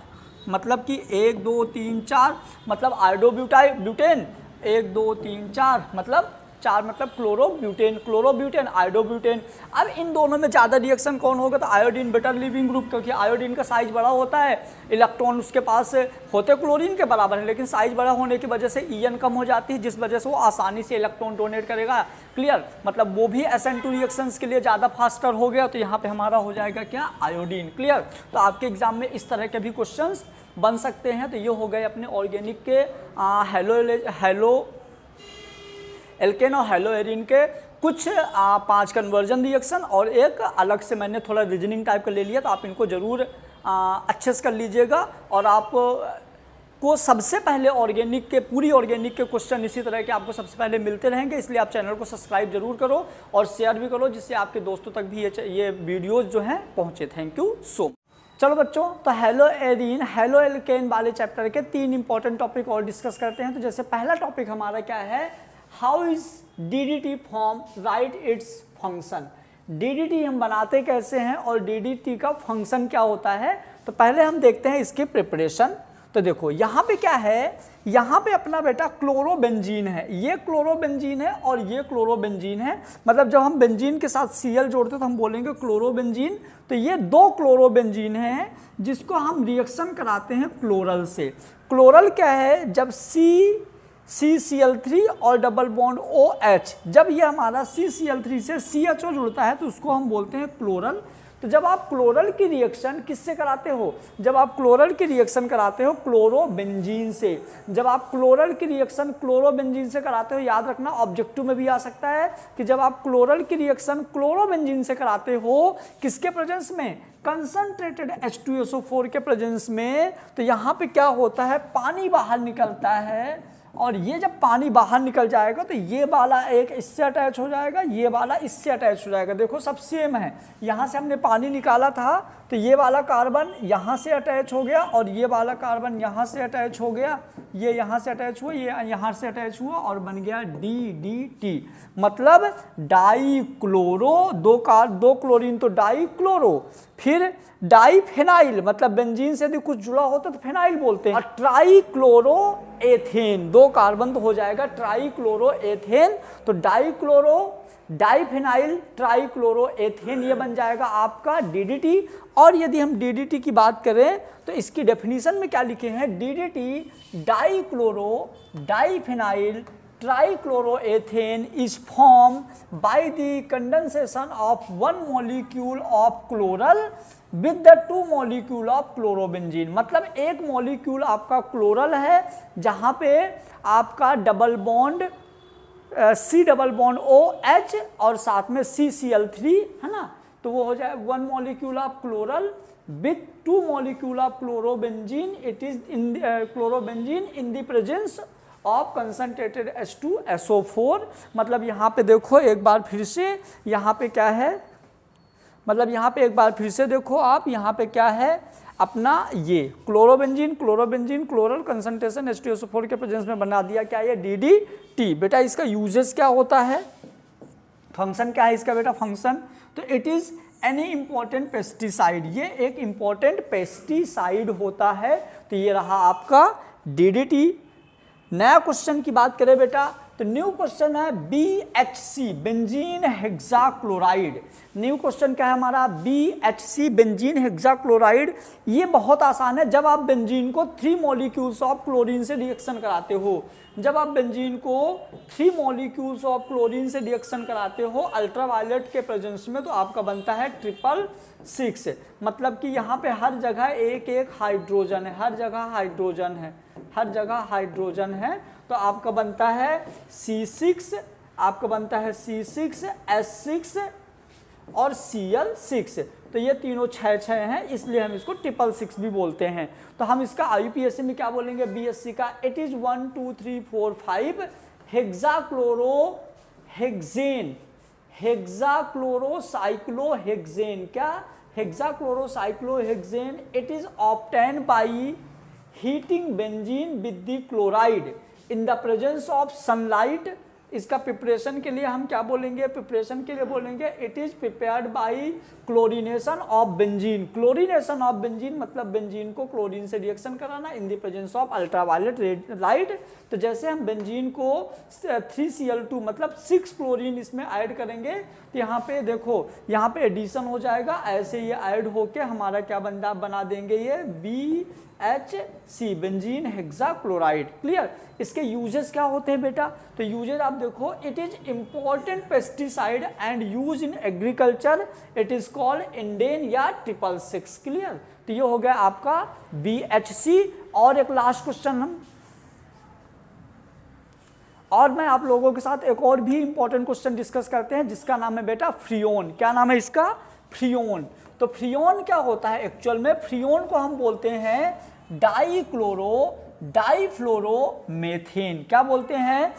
मतलब कि 1 2 3 4 मतलब आयोडोब्यूटेन, 1 2 3 4 मतलब 4 मतलब क्लोरोब्यूटेन, आयोडोब्यूटेन। अब इन दोनों में ज़्यादा रिएक्शन कौन होगा, तो आयोडीन बेटर लिविंग ग्रुप, क्योंकि आयोडीन का साइज बड़ा होता है, इलेक्ट्रॉन उसके पास होते क्लोरीन के बराबर है, लेकिन साइज बड़ा होने की वजह से EN कम हो जाती है, जिस वजह से वो आसानी से इलेक्ट्रॉन डोनेट करेगा। क्लियर, मतलब वो भी SN2 रिएक्शंस के लिए ज़्यादा फास्टर हो गया, तो यहाँ पे हमारा हो जाएगा क्या, आयोडीन। क्लियर, तो आपके एग्जाम में इस तरह के भी क्वेश्चंस बन सकते हैं। तो ये हो गए अपने ऑर्गेनिक के हैलो एल्केन और हैलो एरिन के कुछ 5 कन्वर्जन रिएक्शन, और एक अलग से मैंने थोड़ा रीजनिंग टाइप का ले लिया, तो आप इनको ज़रूर अच्छे से कर लीजिएगा। और आप को सबसे पहले पूरी ऑर्गेनिक के क्वेश्चन इसी तरह के आपको सबसे पहले मिलते रहेंगे, इसलिए आप चैनल को सब्सक्राइब जरूर करो और शेयर भी करो, जिससे आपके दोस्तों तक भी ये वीडियोज़ जो हैं पहुँचे। Thank you so much. चलो बच्चों, तो हैलो एरिन हैलो एल्केन वाले चैप्टर के 3 इंपॉर्टेंट टॉपिक और डिस्कस करते हैं। तो जैसे पहला टॉपिक हमारा क्या है, how is DDT form, right its function. DDT हम बनाते कैसे हैं और DDT का फंक्शन क्या होता है, तो पहले हम देखते हैं इसकी प्रिपरेशन। तो देखो यहाँ पे क्या है, यहाँ पे अपना बेटा क्लोरोबेंजीन है, ये क्लोरोबेंजीन है और ये क्लोरोबेंजीन है। मतलब जब हम बेंजीन के साथ Cl जोड़ते तो हम बोलेंगे क्लोरोबेंजीन। तो ये 2 क्लोरोबेंजीन हैं जिसको हम रिएक्शन कराते हैं क्लोरल से। क्लोरल क्या है, जब CCl3 और डबल बॉन्ड OH, जब ये हमारा CCl3 से CHO जुड़ता है तो उसको हम बोलते हैं क्लोरल। तो जब आप क्लोरल की रिएक्शन किससे कराते हो, जब आप क्लोरल की रिएक्शन कराते हो क्लोरोबेंजीन से, जब आप क्लोरल की रिएक्शन क्लोरोबेंजीन से कराते हो, याद रखना ऑब्जेक्टिव में भी आ सकता है कि जब आप क्लोरल की रिएक्शन क्लोरोबेंजीन से कराते हो किसके प्रेजेंस में, कंसंट्रेटेड H2SO4 के प्रेजेंस में, तो यहाँ पे क्या होता है, पानी बाहर निकलता है, और ये जब पानी बाहर निकल जाएगा तो ये वाला एक इससे अटैच हो जाएगा, ये वाला इससे अटैच हो जाएगा। देखो सब सेम है, यहाँ से हमने पानी निकाला था तो ये वाला कार्बन यहाँ से अटैच हो गया और ये वाला कार्बन यहाँ से अटैच हो गया, ये यहाँ से अटैच हुआ, ये यहाँ से अटैच हुआ और बन गया DDT, मतलब डाईक्लोरो, दो क्लोरीन तो डाईक्लोरो, फिर डाईफेनाइल मतलब बेंजीन से यदि कुछ जुड़ा होता तो फेनाइल बोलते हैं, और ट्राईक्लोरो एथेन, दो कार्बन तो हो जाएगा ट्राईक्लोरो एथेन, तो डाईक्लोरो डाईफेनाइल ट्राईक्लोरो एथेन ये बन जाएगा आपका DDT। और यदि हम DDT की बात करें तो इसकी डेफिनेशन में क्या लिखे हैं, DDT dichloro diphenyl trichloroethane is formed by the condensation of one molecule of chloral with the two molecule of chlorobenzene, मतलब एक मॉलिक्यूल आपका क्लोरल है जहाँ पे आपका double bond C double bond OH और साथ में CCl3 है ना, तो वो हो जाए one molecule of chloral with two molecule of chlorobenzene, it is in chlorobenzene in the presence of concentrated H2SO4, मतलब यहाँ पे देखो एक बार फिर से, यहाँ पे क्या है, मतलब यहाँ पे एक बार फिर से देखो आप, यहाँ पे क्या है अपना ये क्लोरोबेंजीन क्लोरल कंसंट्रेशन H2SO4 के प्रेजेंस में बना दिया क्या ये DDT। बेटा इसका यूजेस क्या होता है, फंक्शन क्या है इसका बेटा फंक्शन, तो it is any important pesticide, ये एक इंपॉर्टेंट पेस्टिसाइड होता है, तो ये रहा आपका DDT। नया क्वेश्चन की बात करें बेटा तो न्यू क्वेश्चन है BHC benzene hexachloride. New question क्या है हमारा, BHC बेंजीन हेक्साक्लोराइड। ये बहुत आसान है, जब आप बेंजीन को 3 मॉलिक्यूल्स ऑफ क्लोरीन से रिएक्शन कराते हो, जब आप बेंजीन को 3 मॉलिक्यूल्स ऑफ क्लोरीन से रिएक्शन कराते हो अल्ट्रावायलेट के प्रेजेंस में, तो आपका बनता है 666, मतलब कि यहाँ पे हर जगह एक एक हाइड्रोजन है, हर जगह हाइड्रोजन है, हर जगह हाइड्रोजन है, तो आपका बनता है C6, आपका बनता है C6 S6 और Cl6, तो ये तीनों 6 हैं, इसलिए हम इसको 666 भी बोलते हैं। तो हम इसका IUPAC में क्या बोलेंगे BHC का, इट इज 1 2 3 4 5 हेक्साक्लोरोहेक्सेन, हेक्साक्लोरोसाइक्लोहेक्सेन, क्या hexachlorocyclohexane, it is obtain by heating benzene with the chloride in the presence of sunlight। इसका प्रिपरेशन के लिए हम क्या बोलेंगे, प्रिपरेशन के लिए बोलेंगे it is prepared by chlorination of benzene, chlorination of benzene मतलब बेंजीन को क्लोरीन से रिएक्शन कराना इन the presence of ultraviolet light. तो जैसे हम बेंजीन को 3Cl2 मतलब 6 क्लोरीन इसमें ऐड करेंगे तो यहाँ पे देखो यहाँ पे एडिशन हो जाएगा, ऐसे ये ऐड होके हमारा क्या बना देंगे ये BHC बेंजीन हेक्साक्लोराइड। क्लियर। इसके यूजेस क्या होते हैं बेटा, तो यूजेस आप देखो, it is important pesticide and use in agriculture, it is called Indane या 666। क्लियर। तो ये हो गया आपका BHC। और एक लास्ट क्वेश्चन और मैं आप लोगों के साथ एक और भी इंपॉर्टेंट क्वेश्चन डिस्कस करते हैं जिसका नाम है बेटा फ्रियोन। क्या नाम है इसका, फ्रियोन। तो फ्रियोन क्या होता है एक्चुअल में, फ्रियोन को हम बोलते हैं डाईफ्लोरोमेथेन। क्या बोलते हैं,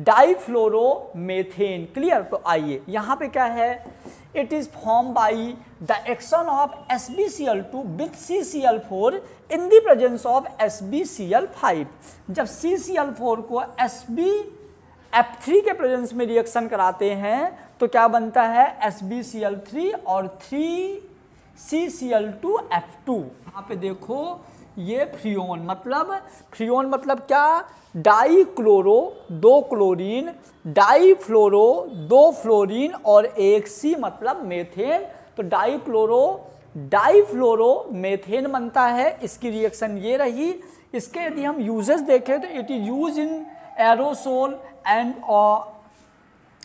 डाईफ्लोरोमेथेन। क्लियर। तो आइए यहाँ पे क्या है, it is form by the action of SbCl2 with CCl4 in the presence of SbCl5। जब CCl4 को SbF3 के प्रेजेंस में रिएक्शन कराते हैं तो क्या बनता है SbCl3 और 3CCl2F2। यहाँ पे देखो ये फ्रियोन मतलब क्या, डाईक्लोरो 2 क्लोरीन, डाईफ्लोरो 2 फ्लोरीन और एक C मतलब मेथेन। तो डाईफ्लोरोमेथेन बनता है। इसकी रिएक्शन ये रही। इसके यदि हम यूजेस देखें तो it is use in aerosol and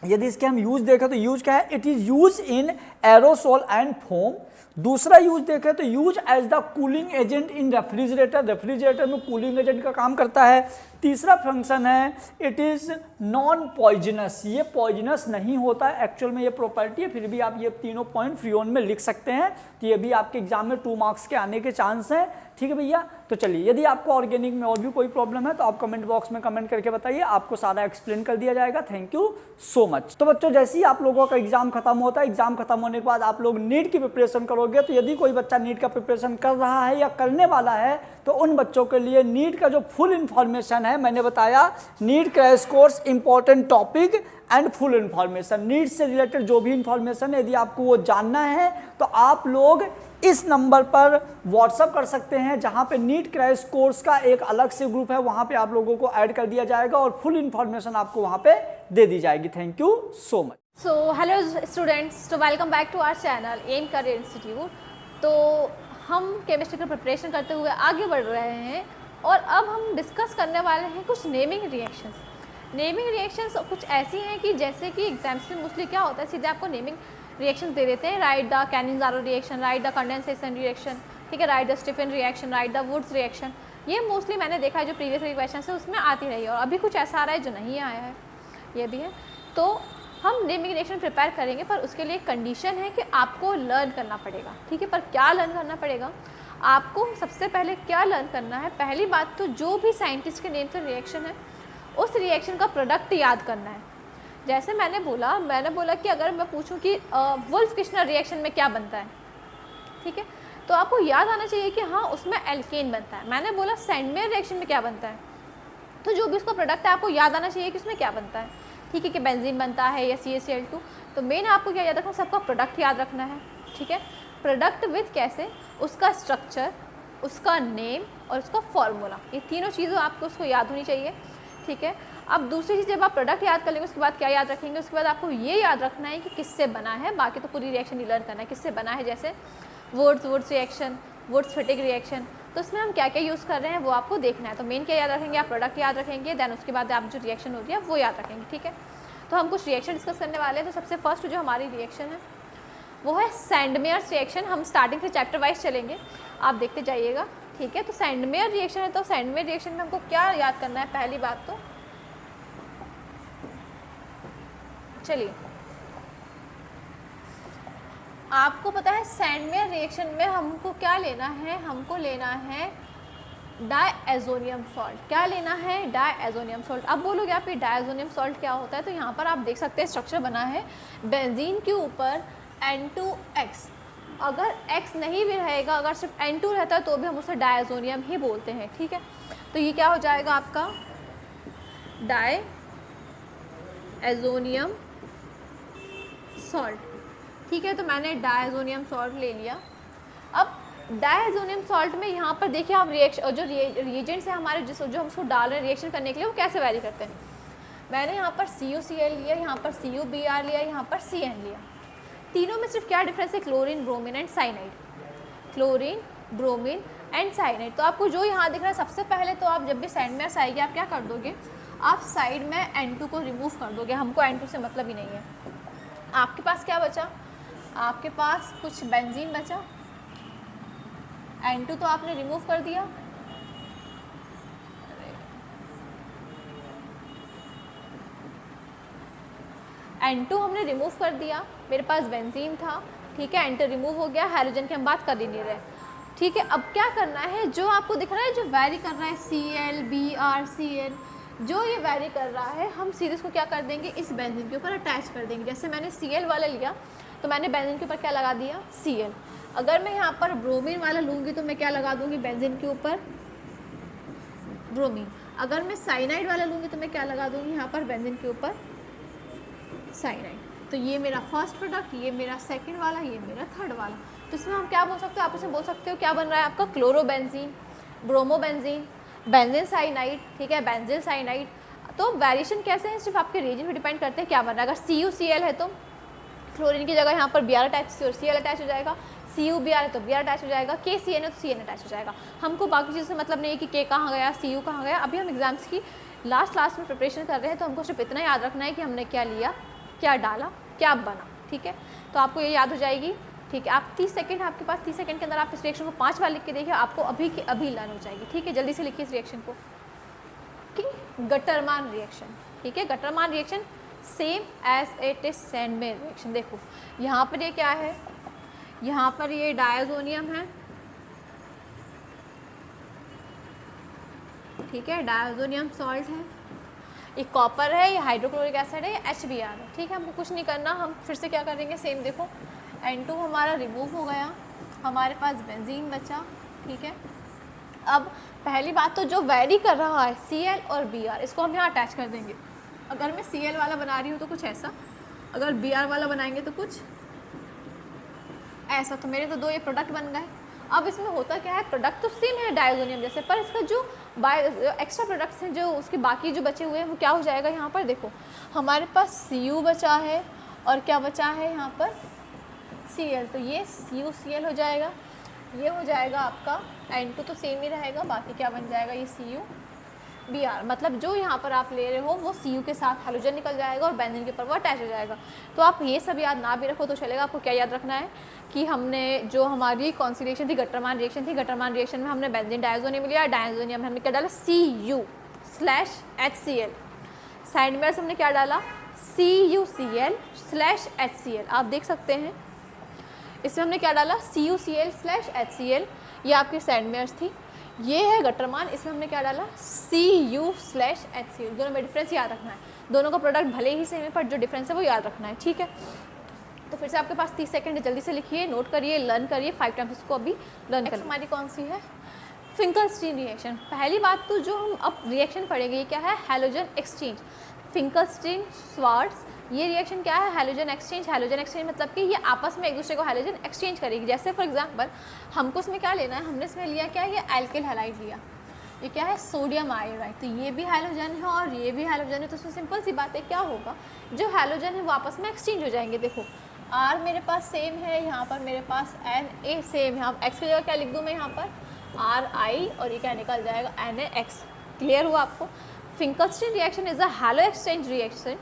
यदि इसके हम यूज देखें तो यूज क्या है, it is use in aerosol and foam. दूसरा यूज देखें तो use as the cooling agent in refrigerator, refrigerator में कूलिंग एजेंट का काम करता है। तीसरा फंक्शन है इट इज नॉन पॉइजनस, ये पॉइजनस नहीं होता है, एक्चुअल में ये प्रॉपर्टी है, फिर भी आप ये तीनों पॉइंट फ्री ऑन में लिख सकते हैं, तो ये भी आपके एग्जाम में 2 मार्क्स के आने के चांस हैं। ठीक है भैया, तो चलिए यदि आपको ऑर्गेनिक में और भी कोई प्रॉब्लम है तो आप कमेंट बॉक्स में कमेंट करके बताइए, आपको सारा एक्सप्लेन कर दिया जाएगा। Thank you so much. तो बच्चों जैसे ही आप लोगों का एग्जाम खत्म होता है, एग्जाम खत्म होने के बाद आप लोग नीट की प्रिपरेशन करोगे, तो यदि कोई बच्चा नीट का प्रिपरेशन कर रहा है या करने वाला है तो उन बच्चों के लिए नीट का जो फुल इंफॉर्मेशन है, मैंने बताया NEET crash course important topic and full information, NEET से रिलेटेड जो भी इंफॉर्मेशन है यदि आपको वो जानना है तो आप लोग इस नंबर पर व्हाट्सअप कर सकते हैं, जहां पे नीट क्रैश कोर्स का एक अलग से ग्रुप है, वहां पे आप लोगों को ऐड कर दिया जाएगा और फुल इंफॉर्मेशन आपको वहां पे दे दी जाएगी। Thank you so much. So hello students, तो welcome back to our channel M career institute. तो हम केमिस्ट्री की प्रिपरेशन करते हुए आगे बढ़ रहे हैं और अब हम डिस्कस करने वाले हैं कुछ नेमिंग रिएक्शंस। नेमिंग रिएक्शंस कुछ ऐसी हैं कि जैसे कि एग्जाम्स में मोस्टली क्या होता है, सीधे आपको नेमिंग रिएक्शंस दे देते हैं, right the Cannizzaro reaction, right the condensation reaction, ठीक है, right the Stephen reaction, right the Wurtz reaction. ये मोस्टली मैंने देखा है जो प्रीवियस क्वेश्चन है उसमें आती रही है, और अभी कुछ ऐसा आ रहा है जो नहीं आया है, ये भी है। तो हम नेमिंग रिएक्शन प्रिपेयर करेंगे, पर उसके लिए कंडीशन है कि आपको लर्न करना पड़ेगा, ठीक है। पर क्या लर्न करना पड़ेगा आपको? सबसे पहले क्या लर्न करना है, पहली बात तो जो भी साइंटिस्ट के नेम से रिएक्शन है उस रिएक्शन का प्रोडक्ट याद करना है। जैसे मैंने बोला कि अगर मैं पूछूं कि वुल्फ किश्नर रिएक्शन में क्या बनता है, ठीक है, तो आपको याद आना चाहिए कि हाँ उसमें एल्केन बनता है। मैंने बोला सैंडमेयर रिएक्शन में क्या बनता है, तो जो भी उसका प्रोडक्ट है आपको याद आना चाहिए कि उसमें क्या बनता है, ठीक है, कि बेंजीन बनता है या CaCl2। तो मेन आपको क्या याद रखना, सबका प्रोडक्ट याद रखना है, ठीक है। प्रोडक्ट विथ कैसे, उसका स्ट्रक्चर, उसका नेम और उसका फॉर्मूला, ये तीनों चीज़ें आपको उसको याद होनी चाहिए, ठीक है। अब दूसरी चीज़, जब आप प्रोडक्ट याद कर लेंगे उसके बाद क्या याद रखेंगे, उसके बाद आपको ये याद रखना है कि किससे बना है, बाकी तो पूरी रिएक्शन ही लर्न करना है किससे बना है। जैसे Wurtz reaction, Wurtz Fittig reaction, तो उसमें हम क्या क्या यूज़ कर रहे हैं वो आपको देखना है। तो मेन क्या याद रखेंगे, आप प्रोडक्ट याद रखेंगे, देन उसके बाद आप जो रिएक्शन हो रही है वो याद रखेंगे, ठीक है। तो हम कुछ रिएक्शन डिस्कस करने वाले हैं। तो सबसे फर्स्ट जो हमारी रिएक्शन है वो है सैंडमेयर्स रिएक्शन। हम स्टार्टिंग से चैप्टर वाइज चलेंगे, आप देखते जाइएगा, ठीक है। तो सैंडमेयर रिएक्शन है, तो सैंडमेयर रिएक्शन में हमको क्या याद करना है, पहली बात तो चलिए आपको पता है सैंडमेयर रिएक्शन में हमको क्या लेना है, हमको लेना है डायएज़ोनियम सॉल्ट। क्या लेना है, डायएज़ोनियम सॉल्ट। अब बोलोगे आप ये डायएज़ोनियम सॉल्ट क्या होता है, तो यहाँ पर आप देख सकते हैं स्ट्रक्चर बना है बेंजीन के ऊपर N2X। अगर X नहीं भी रहेगा, अगर सिर्फ N2 रहता है तो भी हम उसे डायएज़ोनियम ही बोलते हैं, ठीक है। तो ये क्या हो जाएगा आपका डायएज़ोनियम सॉल्ट, ठीक है। तो मैंने डायएज़ोनियम सॉल्ट ले लिया। अब डायएज़ोनियम सॉल्ट में यहाँ पर देखिए आप रिएक्शन जो रिएजेंट्स हैं हमारे जो हम उसको डाल रहे हैं रिएक्शन करने के लिए, वो कैसे वैरी करते हैं। मैंने यहाँ पर CuCl लिया, यहाँ पर CuBr लिया, यहाँ पर Cn लिया। तीनों में सिर्फ क्या डिफरेंस है, chlorine, bromine and cyanide, chlorine, bromine and cyanide. तो आपको जो यहाँ दिख रहा है, सबसे पहले तो आप जब भी सैंडमेयर्स आएगी आप क्या कर दोगे, आप साइड में N2 को रिमूव कर दोगे, हमको N2 से मतलब ही नहीं है। आपके पास क्या बचा, आपके पास कुछ बेंजीन बचा, N2 तो आपने रिमूव कर दिया, N2 हमने रिमूव कर दिया, मेरे पास बेंजीन था, ठीक है, N2 रिमूव हो गया, हाइड्रोजन की हम बात कर ही नहीं रहे, ठीक है। अब क्या करना है, जो आपको दिख रहा है जो वैरी कर रहा है Cl, Br, Cn, जो ये वैरी कर रहा है हम सीधे इसको क्या कर देंगे, इस बेंजीन के ऊपर अटैच कर देंगे। जैसे मैंने Cl वाला लिया तो मैंने बेंजीन के ऊपर क्या लगा दिया, Cl। अगर मैं यहाँ पर ब्रोमीन वाला लूँगी तो मैं क्या लगा दूँगी बेंजीन के ऊपर, ब्रोमीन। अगर मैं साइनाइड वाला लूँगी तो मैं क्या लगा दूँगी यहाँ पर बेंजीन के ऊपर, साइनाइड। तो ये मेरा फर्स्ट प्रोडक्ट, ये मेरा सेकंड वाला, ये मेरा थर्ड वाला। तो इसमें हम क्या बोल सकते हो, आप इसे बोल सकते हो क्या बन रहा है आपका, क्लोरोबेंजीन, ब्रोमोबेंजीन, बेंजीन साइनाइड, ठीक है, बेंजील साइनाइड। तो वेरिएशन कैसे हैं, सिर्फ आपके रीजन पर डिपेंड करते हैं क्या बन रहा है। अगर CuCl है तो क्लोरीन की जगह यहाँ पर Br अटैच, Cl अटैच हो जाएगा, CuBr है तो Br अटैच हो जाएगा, KCN है तो Cn अटैच हो जाएगा। हमको बाकी चीज़ों से मतलब नहीं है कि K कहाँ गया, Cu कहाँ गया। अभी हम एग्जाम्स की लास्ट में प्रिपरेशन कर रहे हैं, तो हमको सिर्फ इतना याद रखना है कि हमने क्या लिया, क्या डाला, क्या बना, ठीक है। तो आपको ये याद हो जाएगी, ठीक है। आप 30 सेकंड, आपके पास 30 सेकंड के अंदर आप इस रिएक्शन को 5 बार लिख के देखिए, आपको अभी के अभी लर्न हो जाएगी, ठीक है। जल्दी से लिखिए इस रिएक्शन को कि गटरमान रिएक्शन, ठीक है। Gattermann reaction same as it is Sandmeyer reaction. देखो यहाँ पर ये क्या है, यहाँ पर ये डायज़ोनियम है, ठीक है, डायज़ोनियम सॉल्ट है, ये कॉपर है, ये हाइड्रोक्लोरिक एसिड है, ये HBr है, ठीक है। हमको कुछ नहीं करना, हम फिर से क्या करेंगे, सेम देखो N2 हमारा रिमूव हो गया, हमारे पास बेंजीन बचा, ठीक है। अब पहली बात तो जो वेरी कर रहा है Cl और Br, इसको हम यहाँ अटैच कर देंगे। अगर मैं Cl वाला बना रही हूँ तो कुछ ऐसा, अगर Br वाला बनाएंगे तो कुछ ऐसा। तो मेरे तो दो ये प्रोडक्ट बन गए। अब इसमें होता क्या है, प्रोडक्ट तो सेम है डायज़ोनियम जैसे, पर इसका जो एक्स्ट्रा प्रोडक्ट्स हैं, जो उसके बाकी जो बचे हुए हैं, वो क्या हो जाएगा, यहाँ पर देखो हमारे पास Cu बचा है और क्या बचा है यहाँ पर Cl, तो ये CuCl हो जाएगा, ये हो जाएगा आपका N2 तो सेम ही रहेगा, बाकी क्या बन जाएगा, ये CuBr। मतलब जो यहाँ पर आप ले रहे हो वो Cu के साथ हाइड्रोजन निकल जाएगा और बेंजीन के ऊपर वो अटैच हो जाएगा। तो आप ये सब याद ना भी रखो तो चलेगा। आपको क्या याद रखना है कि हमने जो हमारी कौन सी रिएक्शन थी, गटरमान रिएक्शन थी। गटरमान रिएक्शन में हमने बेंजीन डायज़ोनियम लिया, डायज़ोनियम में हमने क्या डाला, Cu/HCl। सैंडमेयर से हमने क्या डाला, CuCl/HCl। आप देख सकते हैं इसमें हमने क्या डाला, CuCl/HCl, ये आपकी सैंडमेयर्स थी। ये है गटरमान, इसमें हमने क्या डाला, Cu/HCl। दोनों में डिफरेंस याद रखना है, दोनों का प्रोडक्ट भले ही सेम है पर जो डिफरेंस है वो याद रखना है, ठीक है। तो फिर से आपके पास 30 सेकंड है, जल्दी से लिखिए, नोट करिए, लर्न करिए 5 टाइम्स इसको अभी लर्न करिए। हमारी कौन सी है, फिंकलस्टीन रिएक्शन। पहली बात तो जो हम अब रिएक्शन पढ़ेंगे ये क्या है, हैलोजन एक्सचेंज, फिंकलस्टीन स्वार्ट्ज। ये रिएक्शन क्या है, हैलोजन एक्सचेंज। हैलोजन एक्सचेंज मतलब कि ये आपस में एक दूसरे को हैलोजन एक्सचेंज करेगी। जैसे फॉर एग्जांपल हमको इसमें क्या लेना है, हमने इसमें लिया क्या है, ये एल्किल हैलाइड लिया, ये क्या है, सोडियम आयोडाइड। तो ये भी हैलोजन है और ये भी हैलोजन है, तो उसमें सिंपल सी बात है, क्या होगा, जो हैलोजन है वो आपस में एक्सचेंज हो जाएंगे। देखो R मेरे पास सेम है, यहाँ पर मेरे पास Na सेम है, अब X की जगह क्या लिख दूँ मैं यहाँ पर, Ri, और ये क्या निकल जाएगा, NaX। क्लियर हुआ आपको। Finkelstein reaction is a hello exchange reaction,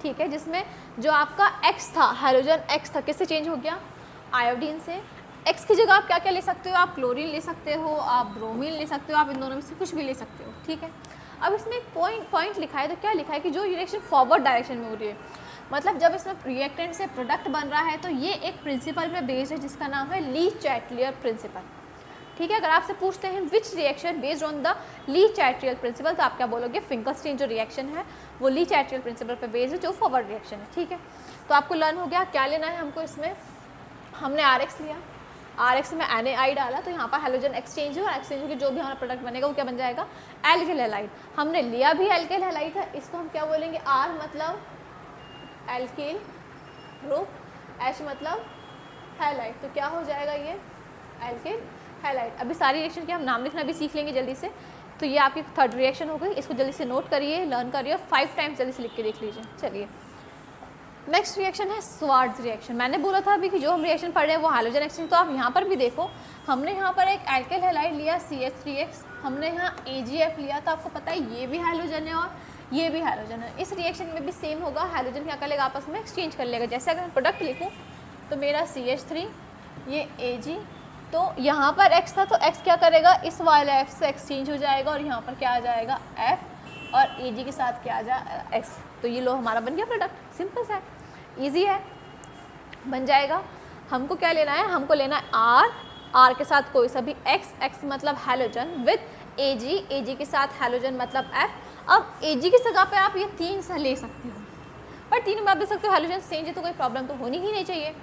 ठीक है, जिसमें जो आपका X था, हैलोजन X था, किससे चेंज हो गया, आयोडीन से। X की जगह आप क्या क्या ले सकते हो, आप क्लोरीन ले सकते हो, आप ब्रोमीन ले सकते हो, आप इन दोनों में से कुछ भी ले सकते हो, ठीक है। अब इसमें एक पॉइंट लिखा है, तो क्या लिखा है कि जो रिएक्शन फॉरवर्ड डायरेक्शन में हो रही है, मतलब जब इसमें रिएक्टेंट से प्रोडक्ट बन रहा है तो ये एक प्रिंसिपल पे बेस्ड है जिसका नाम है ली चैटलियर प्रिंसिपल, ठीक है। अगर आपसे पूछते हैं which reaction based on the Lee Chatelier principal, तो आप क्या बोलोगे, फिंकलस्टीन जो रिएक्शन है वो ली चैटलियर प्रिंसिपल पे बेस्ड है, जो फॉरवर्ड रिएक्शन है, ठीक है। तो आपको लर्न हो गया क्या लेना है हमको। इसमें हमने RX लिया, RX में Na डाला, तो यहाँ पर हैलोजन एक्सचेंज है और एक्सचेंज के जो भी हमारा प्रोडक्ट बनेगा वो क्या बन जाएगा, एल्किल हैलाइड। हमने लिया भी एल्किल हैलाइड है, इसको हम क्या बोलेंगे, R मतलब एल्किल ग्रुप, H मतलब हैलाइड, तो क्या हो जाएगा ये एल्किल हैलाइड। अभी सारी रिएक्शन के हम नाम लिखना भी सीख लेंगे जल्दी से। तो ये आपकी थर्ड रिएक्शन हो गई, इसको जल्दी से नोट करिए, लर्न करिए और 5 टाइम्स जल्दी से लिख के देख लीजिए। चलिए नेक्स्ट रिएक्शन है स्वार्ट्ज रिएक्शन। मैंने बोला था अभी कि जो हम रिएक्शन पढ़ रहे हैं वो हैलोजन एक्सचेंज, तो आप यहाँ पर भी देखो, हमने यहाँ पर एक एल्किल हैलाइड लिया CH3X, हमने यहाँ AgF लिया, तो आपको पता है ये भी हैलोजन है और ये भी हैलोजन है। इस रिएक्शन में भी सेम होगा, हैलोजन क्या कर लेगा, आपस में एक्सचेंज कर लेगा। जैसे अगर मैं प्रोडक्ट लिखूँ तो मेरा CH3, ये Ag, तो यहाँ पर X था तो X क्या करेगा, इस वाले F से एक्सचेंज हो जाएगा और यहाँ पर क्या आ जाएगा F, और Ag के साथ क्या आ जाएगा X। तो ये लो हमारा बन गया प्रोडक्ट, सिंपल सा है, ईजी है, बन जाएगा। हमको क्या लेना है, हमको लेना है R के साथ कोई सा भी X मतलब हैलोजन विद Ag के साथ हैलोजन मतलब F। अब Ag की जगह पे आप ये 3 से ले सकते हो, पर तीनों में आप दे सकते हो, हैलोजन चेंज है तो कोई प्रॉब्लम तो होनी ही नहीं चाहिए।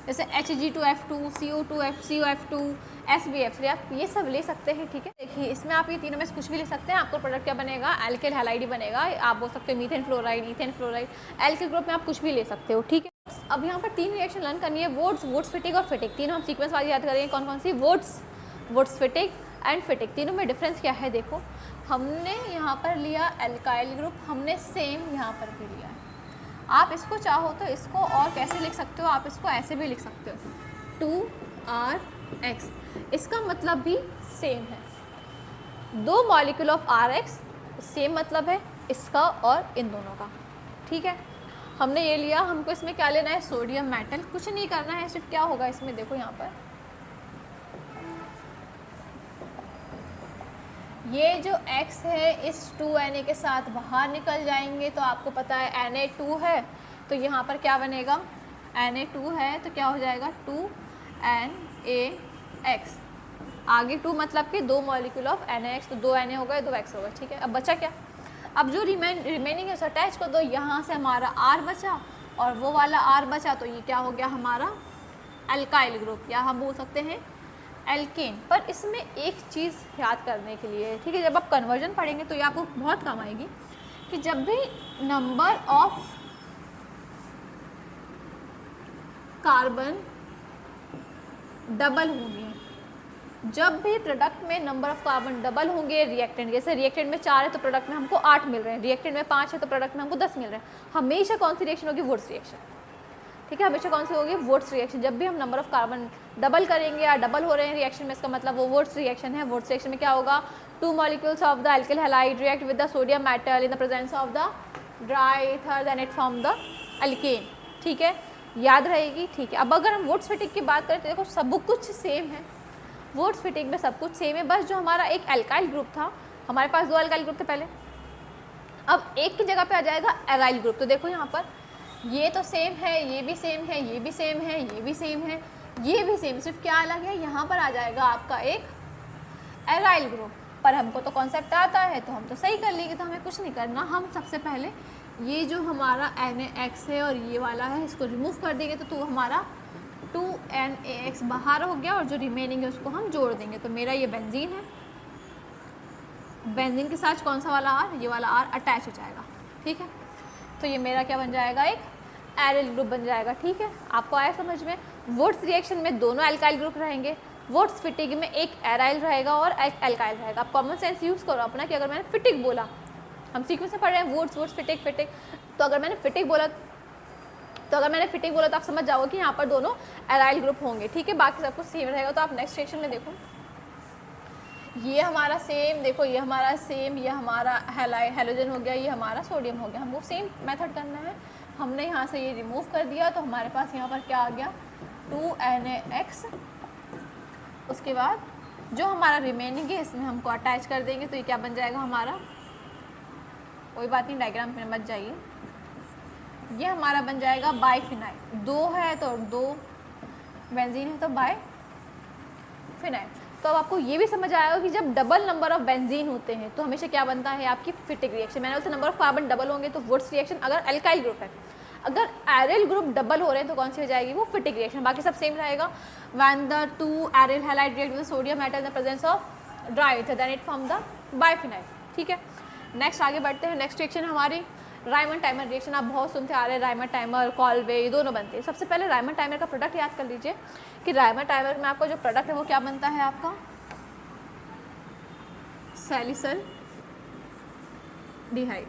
जैसे Hg2F2, CO2F2, SbF3, आप ये सब ले सकते हैं, ठीक है। देखिए इसमें आप ये तीनों में से कुछ भी ले सकते हैं, आपको प्रोडक्ट क्या बनेगा, एल्किल हैलाइड बनेगा। आप बोल सकते हो methane fluoride, ethane fluoride, alkyl group में आप कुछ भी ले सकते हो, ठीक है। अब यहाँ पर 3 रिएक्शन लर्न करनी है, वोट्स फिटिक और फिटिक। तीनों हम सीक्वेंस वाइज याद करेंगे, कौन कौन सी, वोट्स फिटिक एंड फिटिक। तीनों में डिफरेंस क्या है, देखो हमने यहाँ पर लिया एल्काइल ग्रुप, हमने सेम यहाँ पर भी लिया है। आप इसको चाहो तो इसको और कैसे लिख सकते हो, आप इसको ऐसे भी लिख सकते हो, 2RX, इसका मतलब भी सेम है। 2 मॉलिक्यूल ऑफ RX, सेम मतलब है इसका और इन दोनों का, ठीक है। हमने ये लिया, हमको इसमें क्या लेना है, सोडियम मेटल। कुछ नहीं करना है, सिर्फ क्या होगा इसमें, देखो यहाँ पर ये जो X है इस 2Na के साथ बाहर निकल जाएंगे, तो आपको पता है Na2 है, तो यहाँ पर क्या बनेगा, Na2 है तो क्या हो जाएगा 2NaX, आगे 2 मतलब कि 2 मॉलिक्यूल ऑफ NaX, तो 2 Na हो गए, 2 X हो गए, ठीक है। अब बचा क्या, अब जो रिमेनिंग है उसे अटैच कर दो, यहाँ से हमारा R बचा और वो वाला R बचा, तो ये क्या हो गया हमारा अल्काइल ग्रुप, या हम बोल सकते हैं एल्केन। पर इसमें एक चीज़ याद करने के लिए, ठीक है, जब आप कन्वर्जन पढ़ेंगे तो ये आपको बहुत काम आएगी कि जब भी नंबर ऑफ कार्बन डबल होंगे, जब भी प्रोडक्ट में नंबर ऑफ कार्बन डबल होंगे रिएक्टेंट, जैसे रिएक्टेंट में 4 है तो प्रोडक्ट में हमको 8 मिल रहे हैं, रिएक्टेंट में 5 है तो प्रोडक्ट में हमको 10 मिल रहे हैं, हमेशा कौन सी रिएक्शन होगी, वुड्स रिएक्शन, ठीक है, हमेशा कौन सी होगी, वुड्स रिएक्शन। जब भी हम नंबर ऑफ कार्बन डबल करेंगे या डबल हो रहे हैं रिएक्शन में, इसका मतलब वो वुड्स रिएक्शन है। वुड्स रिएक्शन में क्या होगा, 2 molecules of the alkyl halide react with the sodium metal in the presence of the dry ether, then it form the alkane, ठीक है, याद रहेगी, ठीक है। अब अगर हम वुड्स फिटिंग की बात करें तो देखो सब कुछ सेम है, वुड्स फिटिंग में सब कुछ सेम है, बस जो हमारा एक अल्काइल ग्रुप था, हमारे पास 2 अल्काइल ग्रुप थे पहले, अब एक की जगह पे आ जाएगा एराइल ग्रुप। तो देखो यहाँ पर ये तो सेम है, ये भी सेम है, ये भी सेम है, ये भी सेम है, ये भी सेम, सिर्फ क्या अलग है, यहाँ पर आ जाएगा आपका एक एराइल ग्रुप। पर हमको तो कॉन्सेप्ट आता है तो हम तो सही कर लेंगे, तो हमें कुछ नहीं करना, हम सबसे पहले ये जो हमारा NaX है और ये वाला है इसको रिमूव कर देंगे, तो हमारा 2NaX बाहर हो गया और जो रिमेनिंग है उसको हम जोड़ देंगे। तो मेरा ये बेंजीन है, बेंजीन के साथ कौन सा वाला R, ये वाला R अटैच हो जाएगा, ठीक है। तो ये मेरा क्या बन जाएगा, एक एराइल ग्रुप बन जाएगा, ठीक है। आपको आया समझ में, वुड्स रिएक्शन में दोनों अल्काइल ग्रुप रहेंगे, वुड्स फिटिंग में एक एराइल रहेगा और एक अल्काइल रहेगा। आप कॉमन सेंस यूज़ करो अपना कि अगर मैंने फिटिंग बोला, हम सीक्वेंस में पढ़ रहे हैं वुड्स फिटिंग, तो अगर मैंने फिटिंग बोला तो आप समझ जाओगे कि यहाँ पर दोनों एराइल ग्रुप होंगे, ठीक है, बाकी सब कुछ सेम रहेगा। तो आप नेक्स्ट सेक्शन में देखो, ये हमारा सेम, देखो ये हमारा सेम, ये हमारा हेलोजन हो गया, ये हमारा सोडियम हो गया, हमको सेम मेथड करना है। हमने यहाँ से ये रिमूव कर दिया तो हमारे पास यहाँ पर क्या आ गया, 2NaX। उसके बाद जो हमारा रिमेनिंग है इसमें हमको अटैच कर देंगे, तो ये क्या बन जाएगा हमारा, कोई बात नहीं, डायग्राम में मत जाइए, ये हमारा बन जाएगा बाइफिनाइल। 2 है तो 2, बेंजीन है तो बाइफिनाइल। तो अब आपको ये भी समझ आएगा कि जब डबल नंबर ऑफ बेंजीन होते हैं तो हमेशा क्या बनता है, आपकी फिटिंग रिएक्शन। मैंने बोला नंबर ऑफ कार्बन डबल होंगे तो वुड्स रिएक्शन, अगर अल्काइल ग्रुप है, अगर एराइल ग्रुप डबल हो रहे हैं तो कौन सी हो जाएगी, वो फिटिंग रिएक्शन। बाकी सब सेम रहेगा। When the 2 aryl halide react with sodium metal in the presence of dry ether, then it form the biphenyl, ठीक है। नेक्स्ट आगे बढ़ते हैं, नेक्स्ट रिएक्शन हमारी रायमंड टाइमर रिएक्शन। आप बहुत सुनते आ रहे हैं, रायमंड टाइमर, कॉलवे, ये दोनों बनते हैं। सबसे पहले रायमंड टाइमर का प्रोडक्ट याद कर लीजिए कि रायमंड टाइमर में आपका जो प्रोडक्ट है वो क्या बनता है, आपका सैलिसल्डिहाइड।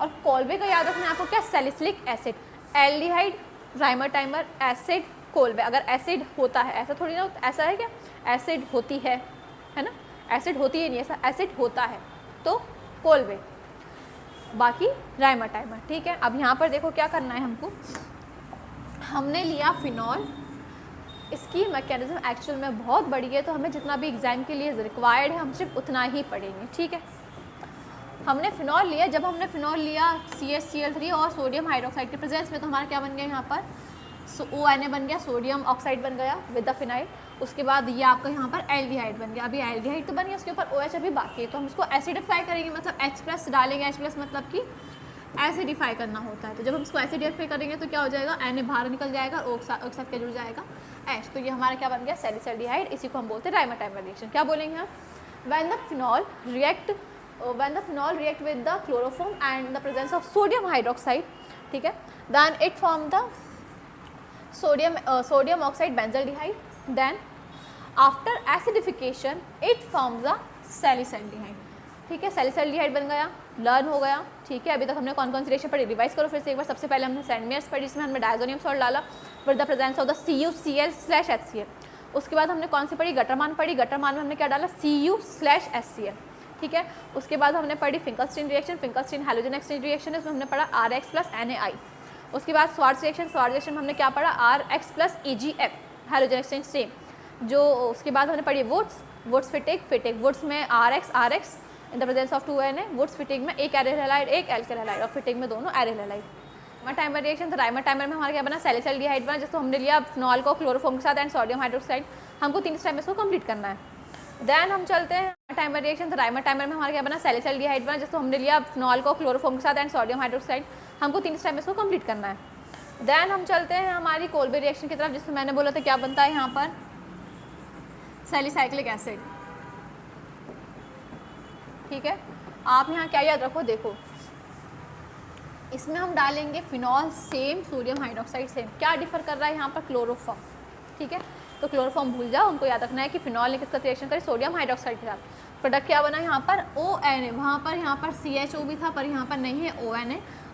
और कॉलवे का याद रखना है आपको, क्या, salicylic acid, aldehyde, Reimer Tiemann, acid, Kolbe. अगर एसिड होता है, ऐसा थोड़ी ना, ऐसा है क्या, एसिड होती है ना, एसिड होती है नहीं, ऐसा एसिड होता है तो कॉलवे, बाकी रायमंड टाइमर, ठीक है। अब यहाँ पर देखो क्या करना है हमको, हमने लिया फिनॉल, इसकी मैकेनिज्म एक्चुअल में बहुत बड़ी है, तो हमें जितना भी एग्जाम के लिए रिक्वायर्ड है हम सिर्फ उतना ही पढ़ेंगे, ठीक है। हमने फिनॉल लिया, जब हमने फिनॉल लिया CaCl3 और सोडियम हाइड्रोक्साइड के प्रेजेंस में, तो हमारा क्या बन गया यहाँ पर, ONa बन गया, सोडियम ऑक्साइड बन गया विद द फिनाइल। उसके बाद ये आपका यहाँ पर एल्डिहाइड बन गया। अभी एल्डिहाइड तो बन गया, उसके ऊपर OH अभी बाकी है, तो हम इसको एसिडिफाई करेंगे, मतलब H+ डालेंगे। H+ मतलब कि एसिडिफाई करना होता है। तो जब हम इसको एसिडिफाई करेंगे तो क्या हो जाएगा, Na बाहर निकल जाएगा और एक साथ क्या जुड़ जाएगा, H। तो ये हमारा क्या बन गया, सैलिसल्डिहाइड। इसी को हम बोलते हैं रायमंड टाइमर रिएक्शन। क्या बोलेंगे हम, when the phenol react with the chloroform and the presence of sodium hydroxide, ठीक है, then it form the sodium oxide benzaldehyde, then after acidification it forms the salicylaldehyde, ठीक है। सैलिसल्डिहाइड बन गया, लर्न हो गया, ठीक है। अभी तक हमने कौन कौन सी रिएक्शन पढ़ी, रिवाइज करो फिर से एक बार। सबसे पहले हमने सैंड मेयर्स पढ़ी, जिसमें हमने डायज़ोनियम सॉल्ट डाला with the presence of the CuCl/HCl। उसके बाद हमने कौन सी पढ़ी, गटरमान पढ़ी, गटरमान में हमने क्या डाला, Cu/HCl, ठीक है। उसके बाद हमने पढ़ी Finkelstein reaction, Finkelstein halogen exchange reaction है, उसमें हमने पढ़ा RX प्लस NaI। उसके बाद स्वार्ट्ज रिएक्शन, स्वार्ट्ज रिएक्शन में हमने क्या पढ़ा, RX plus EgF halogen exchange same. जो उसके बाद हमने पढ़ी वुड्स फिटिक, वुड्स में RX in the presence of 2 Na, Wurtz Fittig में एक एरिल हैलाइड एक एल्किल हैलाइड और फिटिक में दोनों एरिल हैलाइड। राइमर रिएक्शन, तो राइमर टाइमर में हमारा क्या बना, सैलिसिल्डिहाइड बना, जिसको हमने लिया फिनॉल को क्लोरोफॉर्म के साथ एंड सोडियम हाइड्रोक्साइड। हमको 3 स्टेप में इसको कंप्लीट करना है। देन हम चलते हैं टाइमर रिएक्शन, तो राइमर टाइमर में हमारा क्या बना, सैलिसिल्डिहाइड बना, जिसको हमने लिया फिनॉल को क्लोरोफॉर्म के साथ एंड सोडियम हाइड्रोक्साइड। हमको 3 स्टेप में इसको कंप्लीट करना है। देन हम चलते हैं हमारी कोल्बे रिएक्शन की तरफ, जिसमें मैंने बोला था क्या बनता है यहाँ पर, सैलिसाइक्लिक एसिड, ठीक है। आप यहाँ क्या याद रखो, देखो इसमें हम डालेंगे phenol same, sodium hydroxide same. क्या डिफर कर रहा है यहाँ पर, क्लोरोफॉर्म, ठीक है। तो क्लोरोफॉर्म भूल जाओ, उनको याद रखना है कि फिनॉल ने किसका रिएक्शन करी, सोडियम हाइड्रोक्साइड के साथ। प्रोडक्ट क्या बना यहाँ पर, ONA, वहाँ पर यहाँ पर CHO भी था पर यहाँ पर नहीं है,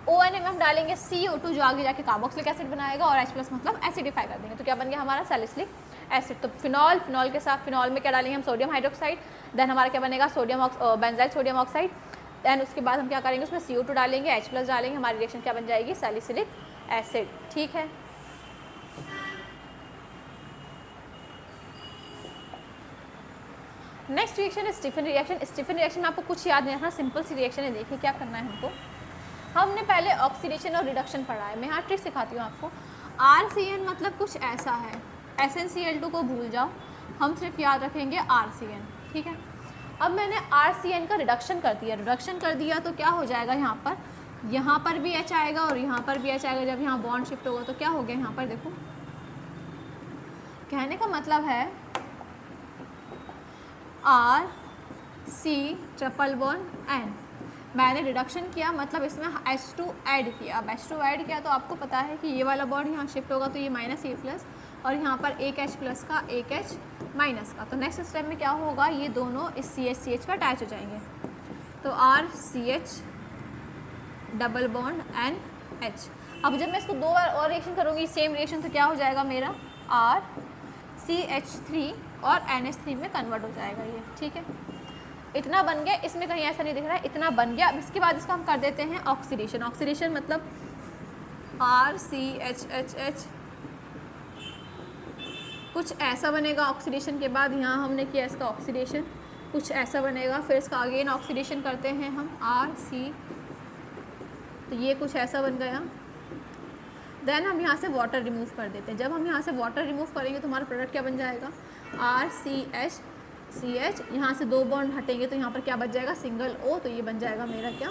ONA में हम डालेंगे CO2 जो आगे जाके कार्बोक्सिलिक एसिड बनाएगा और H प्लस मतलब एसिडिफाई कर देंगे। तो क्या बन गया हमारा सैलिसिलिक एसिड। तो फिनॉल के साथ फिनॉल में क्या डालेंगे हम, सोडियम हाइड्रोक्साइड। देन हमारा क्या बनेगा, बेंजाइल सोडियम ऑक्साइड। देन उसके बाद हम क्या करेंगे, उसमें CO2 डालेंगे, H प्लस डालेंगे, हमारी रिएक्शन क्या बन जाएगी, सैलिसिलिक एसिड, ठीक है। नेक्स्ट रिएक्शन है स्टीफन रिएक्शन। स्टीफन रिएक्शन में आपको कुछ याद नहीं रखना, सिंपल सी रिएक्शन है। देखिए क्या करना है हमको, हमने पहले ऑक्सीडेशन और रिडक्शन पढ़ा है। मैं यहाँ ट्रिक सिखाती हूँ आपको। RCN मतलब कुछ ऐसा है, SnCl2 को भूल जाओ, हम सिर्फ याद रखेंगे RCN, ठीक है। अब मैंने RCN का रिडक्शन कर दिया, तो क्या हो जाएगा यहाँ पर भी H आएगा और यहाँ पर भी H आएगा। जब यहाँ बॉन्ड शिफ्ट होगा तो क्या हो गया यहाँ पर, देखो कहने का मतलब है RC ट्रिपल बॉन्ड N। मैंने रिडक्शन किया मतलब इसमें H2 ऐड किया। अब H2 ऐड किया तो आपको पता है कि ये वाला बॉन्ड यहाँ शिफ्ट होगा तो ये -A+ और यहाँ पर एक H प्लस का एक H माइनस का। तो नेक्स्ट स्टेप में क्या होगा, ये दोनों इस CH का अटैच हो जाएंगे। तो RCH डबल बॉन्ड NH। अब जब मैं इसको 2 बार और रिएक्शन करूँगी सेम रिएक्शन, तो क्या हो जाएगा मेरा RCH3 और NH3 में कन्वर्ट हो जाएगा ये, ठीक है। इतना बन गया, इसमें कहीं ऐसा नहीं दिख रहा है, इतना बन गया। अब इसके बाद इसको हम कर देते हैं ऑक्सीडेशन मतलब RCHHH कुछ ऐसा बनेगा। ऑक्सीडेशन के बाद यहाँ हमने किया इसका ऑक्सीडेशन, कुछ ऐसा बनेगा। फिर इसका अगेन ऑक्सीडेशन करते हैं हम RC, तो ये कुछ ऐसा बन गया। देन हम यहाँ से वाटर रिमूव कर देते हैं। जब हम यहाँ से वाटर रिमूव करेंगे तो हमारा प्रोडक्ट क्या बन जाएगा, RCH, यहाँ से 2 बॉन्ड हटेंगे तो यहाँ पर क्या बच जाएगा, सिंगल O। तो ये बन जाएगा मेरा क्या,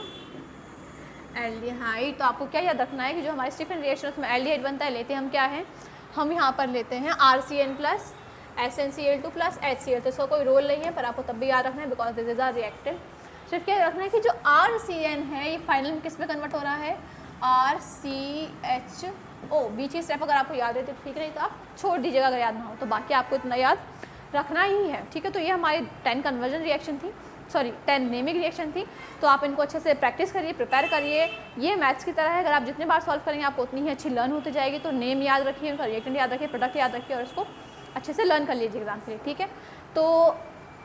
एल्डिहाइड। तो आपको क्या याद रखना है कि जो हमारे स्टीफन रिएक्शन उसमें एल्डिहाइड बनता है, लेते हम क्या है, हम यहाँ पर लेते हैं RCN plus SnCl2 plus HCl। तो इसका कोई रोल नहीं है पर आपको तब भी याद रखना है because this is our reactant. सिर्फ क्या रखना है कि जो RCN है ये फाइनल में किस में कन्वर्ट हो रहा है, RCHO। बीच की स्टेप अगर आपको याद है तो ठीक, नहीं तो आप छोड़ दीजिएगा अगर याद ना हो। तो बाकी आपको इतना याद रखना ही है, ठीक है। तो ये हमारी 10 कन्वर्जन रिएक्शन थी, 10 नेमिंग रिएक्शन थी। तो आप इनको अच्छे से प्रैक्टिस करिए, प्रिपेयर करिए। ये मैथ्स की तरह है, अगर आप जितने बार सॉल्व करेंगे आपको उतनी ही अच्छी लर्न होती जाएगी। तो नेम याद रखिए, उनका रिएक्टेंट याद रखिए, प्रोडक्ट याद रखिए और इसको अच्छे से लर्न कर लीजिए एग्जाम के लिए, ठीक है। तो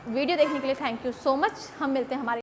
वीडियो देखने के लिए थैंक यू सो मच। हम मिलते हैं हमारे